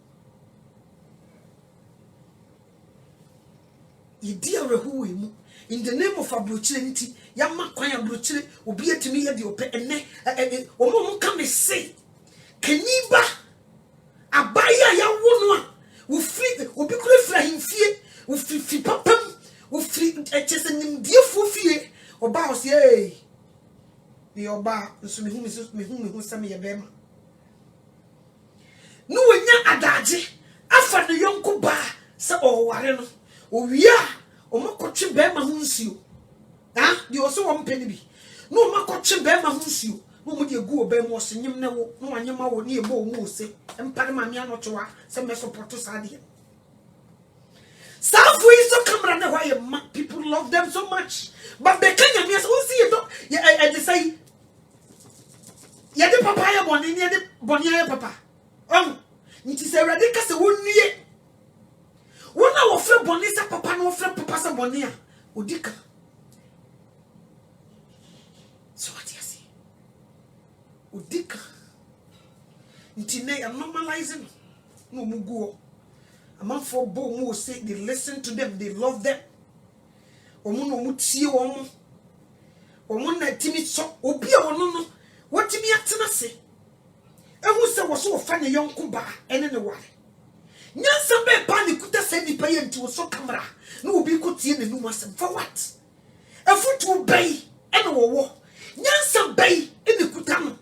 ye dia rehu ye mu in the name of abrochire nti ya makwan abrochire obi atimi ye de ope ene omo ka me say kaniba abaya ya wono a wo free obi kure fra himfie wo free papam wo free echesenim die fofie oba o say ni oba nso me hu sam ye bema no wonya adaje afa no yonko ba se o ware no o wia o makotwe bema hu nsuo di o so wo mpeni bi no o makotwe bema hu nsuo no mo de gu o bema o senyim ne wo no anyema wo ne ebo mu ose empare ma me anotoa se me support sade South is so camera ne why people love them so much but the Kenya me so see it they say ya de papa ya boni ne de boni ya papa nti se ready ka se wonue wona wo fre boni se papa no fre papa se boni a odika so what you see odika nti ne ya normalizing no muguo among for bo mu say they listen to them they love them omu no mu tie omu na timi so obi a wono no watimi atena se ehu se wo so fa ne yonko ba ene ne ware nyansa be ba ne kuta se ni paye nti wo so camera na obi ko tie ne numa se for what efutu bai ene wo nyansa bai ene kuta no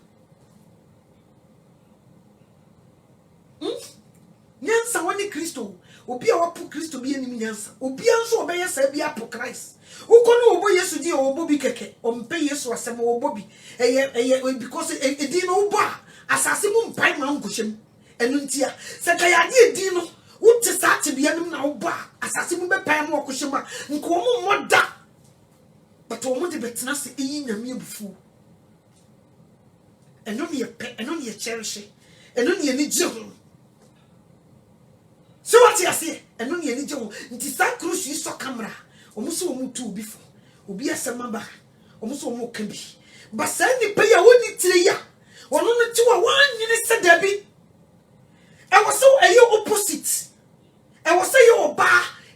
nyansa woni Kristo obi a wapo Kristo bi enim nyansa obi anso obeye sa bi apo Christ ukono obo Yesu di obo bi keke ompe Yesu asem obo bi eye because edi no obo asase mu mpai ma nkohwem enu ntia se kaya di edi no wote saa tebea nim na wo ba asase mu bepae mo okohema nko mo moda but wo mo de betena se eyi nyame abufu eno ne pe eno ne cherish eno ne ni je ho so what you say eno ne ni je ho nti sa cruise yi so camera omo so omo tu obi fo obi asema ba omo so omo ka bi ba sa ni pe ya woni tire ya wono no ti wa wanyine se da bi e was so a you opposite e was say you oba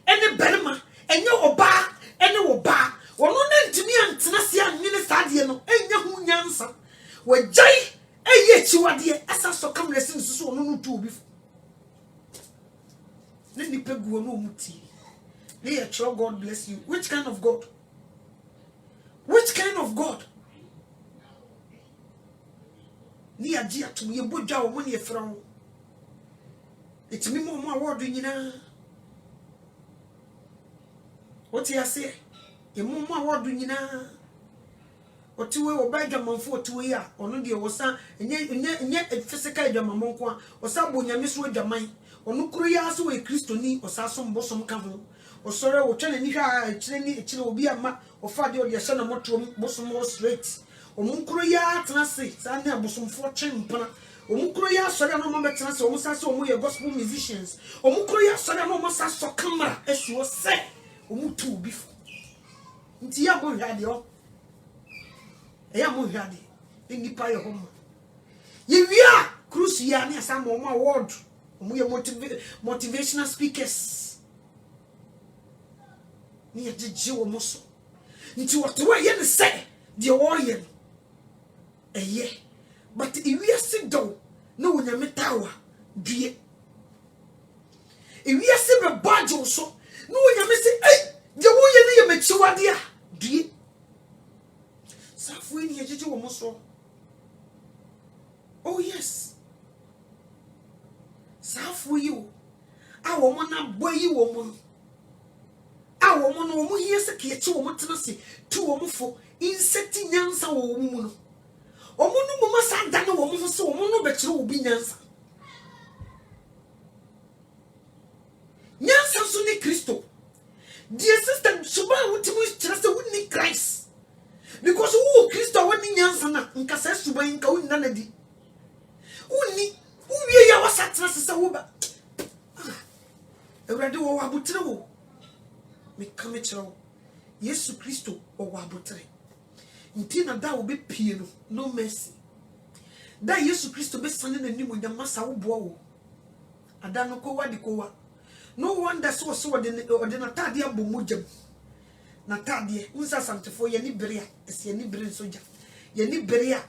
ene berima enye oba ene oba wono na ntimi antena se anyine saade no enya hu nyansa wajai eye chiwade asa so camera sin so wono no tu obi fo ne ni pegu no muti ne ya chro God bless you which kind of God ni aji atum ye bodwa wo ne efra wo etimi mo award nyina oti ase ye mo award nyina oti we obadwa manfo oti we a ono de wo sa enye physical adwamamon ko a wo sa bo nyame so adwaman ono kuro ya so we kristoni o sa so mbosom ka ho o sore wo twene ni hwa a ekire obi ama o fa de o de hye na moto bosom o straight omunkuro ya transe sa ne abosomfo twempana omunkuro ya sori na mo betena se omusa se omu ye gospel musicians omunkuro ya sori na mo sa so camera esuo se omutu bifo nti ya bo hwade o eya mo hwade nipa ye homo ye wia cruise ya ne asa mo award omu ye motivational speakers ni ye jeje wo mo so nti woto ye ne se de wo ye eye but iwiase do na wonyame tawa due iwiase be badjo so na wonyame se de wo ye ne ye mechiwade a due safu ni ejeje wo mo so oh yes safu you a wo mo na boyi wo mo a wo mo no wo mo hiye se ke echi wo mo tenase tu wo mo fo inseti nyansa wo mu no omo no mo masa da no wo mo so omo no be kire wo bi nyansa so ni Kristo dear sister suba wutimu kire se woni Christ because wo Kristo woni nyansa na nka sa suba nka woni na di woni uwie ya wasatra se wo ba ewrade wo wabutre wo me kame kire wo Yesu Kristo wo wabutre nti na da wo be pie no mercy da Yesu Kristo be sane na nimu nya masa wo bo wo ada no ko wadi ko wa no wonder so de na tade abomu jam na tade unsa santefo ye ni bere a ese ye ni bere soja ye ni bere a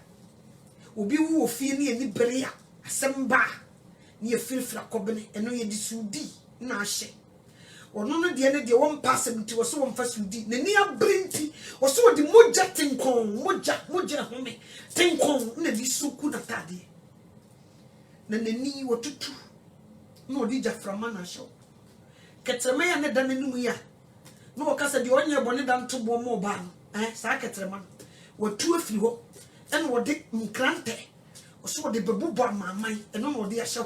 obi wo ofie ni ye ni bere a asemba ni ye firfira kobene eno ye di sudi na ahye ono no de ne de won passem nti wo so won fa sudi na ni abrinti wo so de moja tenkon moja home tenkon na di suku na tade na nani wo tutu no di jaframa na show ketrema ya ne dan nemu ya no wakasa de onye bone dan to bo mo ba sa ketrema wo tu afiri ho en wo de nkrante wo so de bebubo amaman eno no de ahye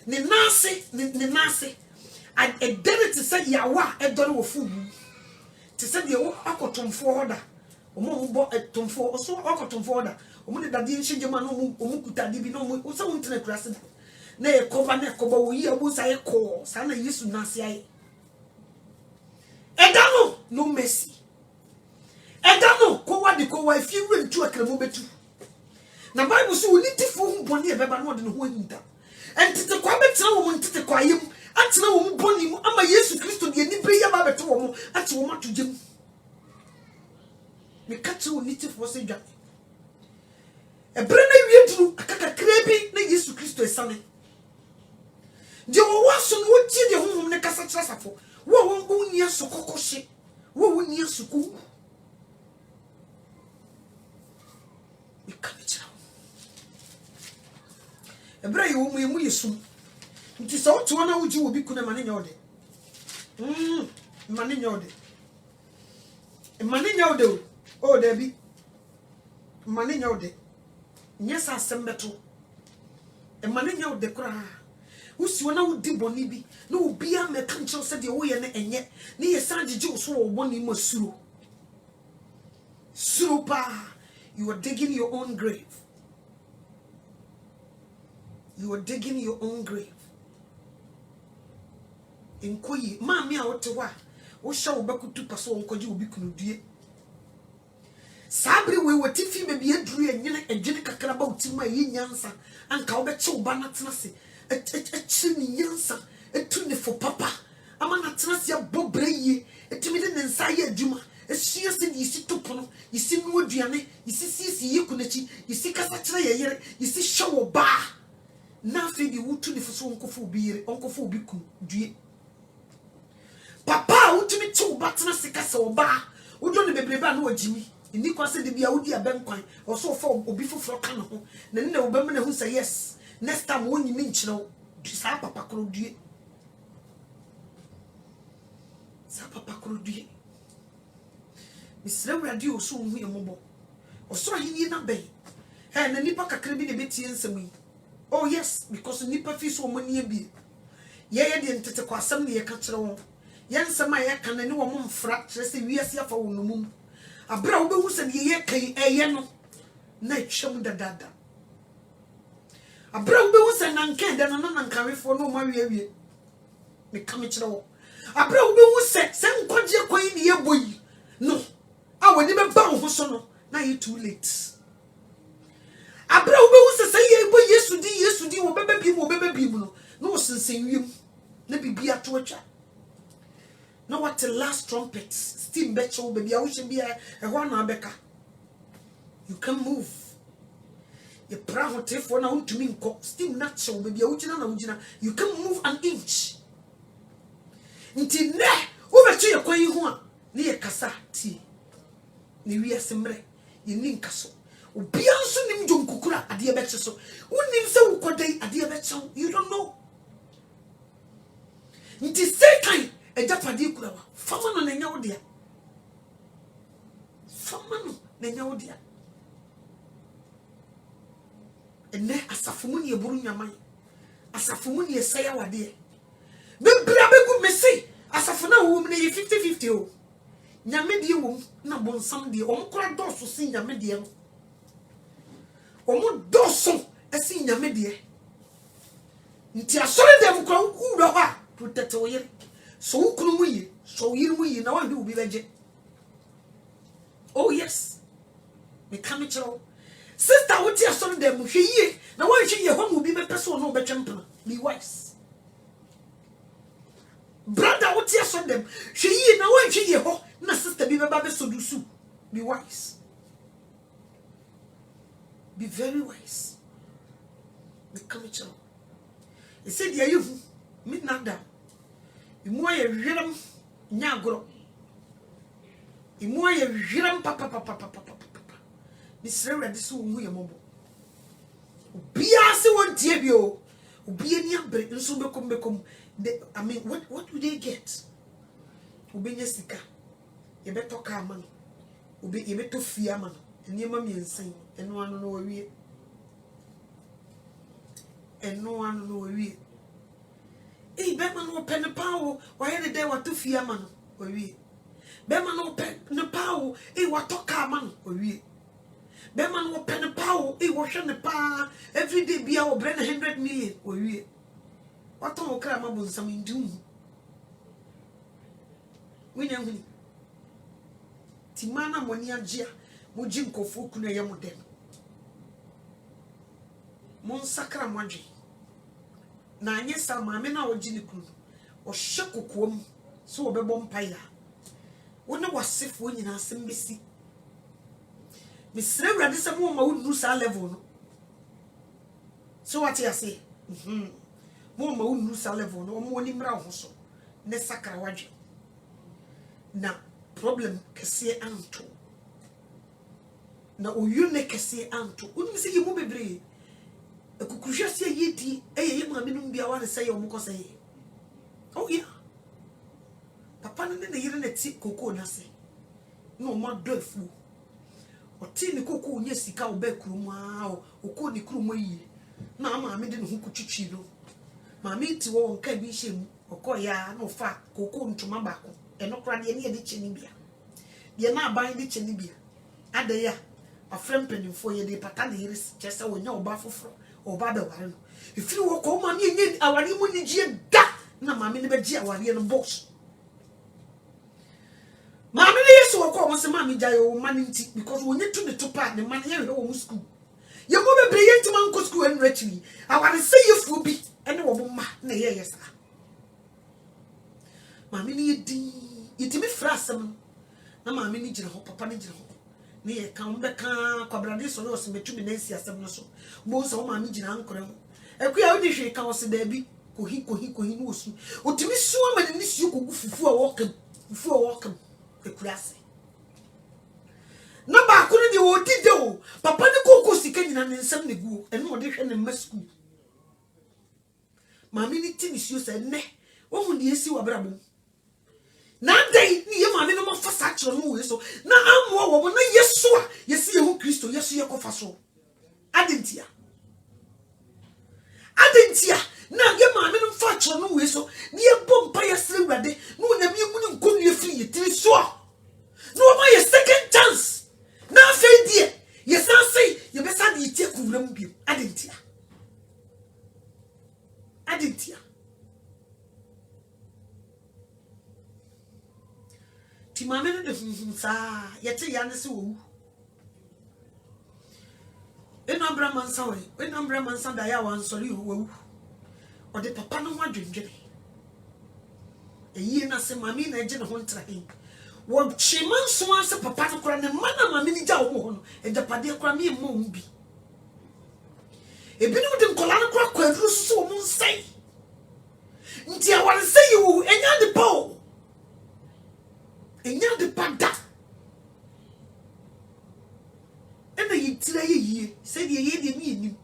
ne nase a debit say yawa edore wo fubu ti say de wo akotomfo hoda omo bo etomfo so akotomfo hoda omo de dade nhigema no omo kutade bi no omo so wontina kurase da na ekoba wo yi abu say ko sa na Yesu na se ai edano no mercy edano ko wadi ko wa fi rentu akramo betu na Bible so woni tifo hu boni e beba no de no ho hinta entite kwa betra wo ntite kwa yem atena wo boni mu ama Yesu Kristo de ni be ya ba beto wo ate wo matugem me kache wo tifo se dwa ebre na wiedru akaka krebi na Yesu Kristo esane de wo waso no tie de honhom ne kasa trasafo wo nia sokokoshe wo nia suku ikabechira ebra ye wo mu Yesu nti so to na wuji wo bi kuna mane nyode mane nyode o da bi mane nyode nyesa sembeto mane nyode kura Usi wana udi boni bi. No ubia me kancho said the way and enye. Ni ye sanji jo so woni mo suro. Suropa. You are digging your own grave. You are digging your own grave. Inkoyi, mami a otewa. O sha obakutu paso onkoji obi kunudie. Sabri we wati fi me bi aduru enyene ejene kakra ba utima yi nyansa anka obeche oba na tena se echi ni nyansa etu ne fo papa ama na tena se abobre yi etimi de ne nsa ye adwuma esua se di si topono yisi nu aduane yisi sisi yi kunachi yisi kasa kire ye yere yisi hwe oba na afi di wutu ne fo so onkofo obi yere onkofo obi ku due papa utimi che oba tena se kasa oba udo ne bebreba na wajimi ni kwase de bia wudi abenkwan oso fo obi foforo ka no ho na ne obam na hu say yes next time woni mi nkyerɛ sa papa kro due sa papa kro due misre wrade oso hu yemobo oso ahini na bɛn na nipa kakra bi ne betie nsɛm yi oh yes because nipa fi so omani abi ye de ntete kwa asɛm ne ye ka kyerɛ wo ye nsɛm a ye ka na ne wo mfra kyerɛ sɛ wiase afa wo no mum abra obehu se de ye kan eye no na twam dadada abra obehu se nankan de no nankanwefo no ma wie me kam kire wo abra obehu se nkwaje kwan ne ye boyi no a woni be ba wo so no na ye too late abra obehu se ye boyi Yesu di wo bebe bi mu no no sensen wiem na bibia to atwa. Now what the last trumpet steam betcho baby I wish be a one abeka. You can move. You proud for now to me steam natural baby you can move an inch. Until ne over to your quay one near Cassa tea. Ni sembre, you nin castle. Ubiansu nim John Kukura at the betcha so. Wouldn't so quite at the betcha, you don't know. It is second. Ejapadi kula wa fama no nenya odia fama no nenya odia ene asafumu ne eburu nyaman asafumu ne esaya wade be bra begu mesi asafuna wo me ne 50-50 o nyame die wo na bonsam die o mkora doso si nyame die no o mu doso esi nyame die nti asore dem kora wu do ha protect wo yere so ukunu yi so yiru yi na wan obi beje oh yes me come chiro sister wuti aso dem hwe yi na wan hwe ye ho obi be person no betwempena be wise brother wuti aso dem hwe yi na wan hwe ye ho na sister bi be ba be sodusu be wise be very wise me come chiro he said ya you me nada imu aye hwiram nyagoro imu aye hwiram papa misre wrade so hu ye mobo obia se wontie bi o obia ni abre nso bekom I mean what would they get obenya sika ye beto ka man obi ye beto fia man eniema miensan eno anu no wawie Bema no pen power, why the day what to fear man, or we. Bema no pen the power, what to car man, or we. Bema no pen power, wash on the power, every day be our brand 100 million, or we. What to cram about some in doom? We know Timana Monia Gia, Mujinko Fukuna Yamodem. Monsacra Maji. Na anye sa maame na ogini kunu o hye kokoam so obebom paya wona wasefo nyina asem besi misre wrade se mo ma wonu sa level no so what you say mo ma wonu sa level no mo ni mra ho so ne sakra wadwe na problem kese anto na oyu ne kese anto wonu se yi mo bebre ekukuhwase yedi eye maame no bia wane say omko say oh yeah papa no ne yire na ti koko na se no ma dofu o ti ni koko nya sika o ba kurum a o ko ni kurum yi na maame de ne ho kutwitwi no Mami ti wo nka bi hyem okoya na ofa koko ntoma bako eno kra de ne ye de chenibia de na aban de chenibia adaya afrem penifo ye de pata de iris chese wonya oba foforo oba be ware no ifiri wo ko mami enye aware mu ni gie da na mami ne be gie aware no boss mami ne yeso wo ko mo se mami jaye wo mani nti because wonye tu ne to pa ne mani ye wo mu school ye mo be bre ye ntima nko school en rachili aware se yefu bi ene wo ma na ye yesa mami ne yedi yitimi frasem na mami ne gire ho papa ne gire ho ne ye kan be kan kwabrade so no se metumi na esi asem no so mo so mami gire ankore ho ekuya odi hwe kan o se da bi kohi no osu otimi suwa ma ne siu kogu fufu a wokam ekurase na ba ko ne de odi de o papa ne koko sika nyina ne nsam ne gu ene odi hwe ne ma school mami ni tini siu se ne wo hu de esi wa brabo na dai ni ye mami no mo fasa kiro no we so na amwo wo na yesu a yesi ye hu Kristo yesu ye kofa so adentia na ye mami no fa kiro no we so ni ye bompa ye sere wade no na bi mu ni nkonu ye firi ye tiri so no ma ye second chance na fe die ye san sei ye be sa de tie kuwram bi adentia ti mami no de sa ye te ya ne se wo enambra mansa da ya wan sori wo o de papa no wadwendwene eyi na se mami na eje ne ho ntra hin wo chiman so ase papa no kora ne mana mami ni ja wo ho no eja pade kora mi mo mbi ebi no de nkola no kora kwadru so mo nsai nti aware se you enya de paw enya de pada ena yitira ye se de ye de mi enim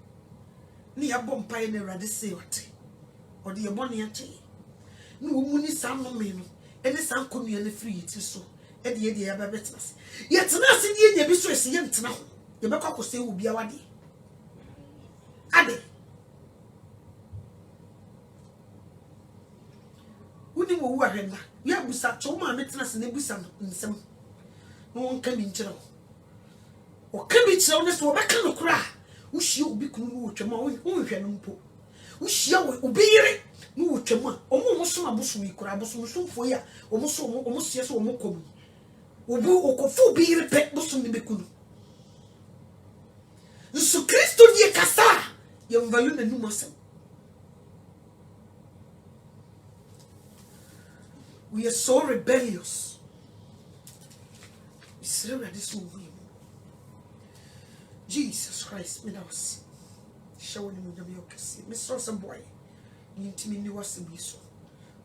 ni ya bompa ye na rade se ote ode ye bone ya che no wo mu ni sam no me no ene sam konua na free yiti so ede ye de ya ba betnas ye tena se de nya bi so ese ye ntena ho ye be kwakose wo bia wade ade woni wo wu ahenda ya busa cho ma metena se na busa no nsem no won ka mi nkyere o ka bi kyerɛ ne so obɛka no kora wo hie obi kunu no wotwam a wo hwɛ no mpo wo hie obi yere no wotwam a omo so abosom yi kora abosom so mfo ya omo sie so omo kɔm obi okɔfo obi yere pɛ bosom ne bekunu nso Kristo die kasa ye mvalu na num asɛm we are so rebellious we serve this way. Jesus Christ, me was showing me the milkesi. Me saw some boy. Intimi ni was me so.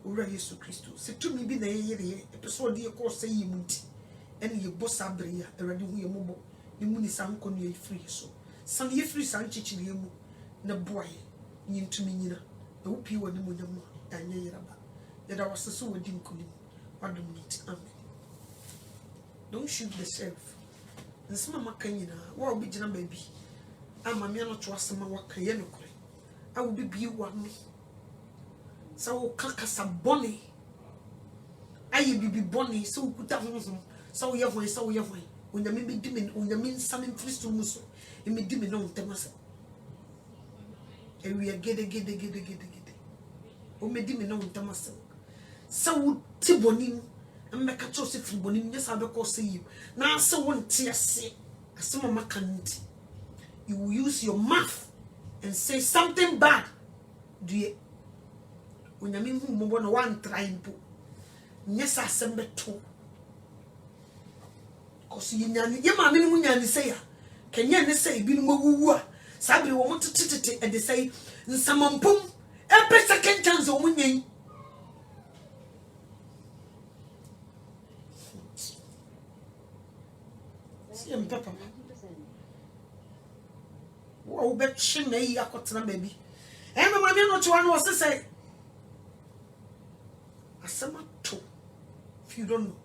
Ura Yesu Christo. Se to me be na ye episode ye ko say ye munti. Ene ye boss abria erade hu ye mobo. Ni muni san ko no ye free so. San ye free san chichiri ye mu na boy. Intimi nyina. Na wo pi woni mu nyamu anya yeraba. Yeda was so wodi nkonim. Wadom nti amen. Don't shoot the sheriff. Nsema makanyina wa obi gina baby ama me no to asema wakaye no kore a wo bibi wa no sa wo kakasa bone ayi bibi bone sa wo kuta honhom sa wo ye hwan onyame bi dimi onyame nsame Kristo muso emi dimi no ntemasa ewi gede o me dimi no ntemasa sa wo tibonim mmeka cho se friboni nye sa be ko se you na se won tiase asema makanti you will use your mouth and say something bad do you onyame hu mo no one try mpo nye sa sembe to cause ye nyane ye ma me no nyane say ya kenye ne say bi no wuwu a sabre wo mo tetete e de say nsamampom e second chance wo mo nyen papa wo be chi me yi akotena baby e me ma me no to no say asema to if you don't know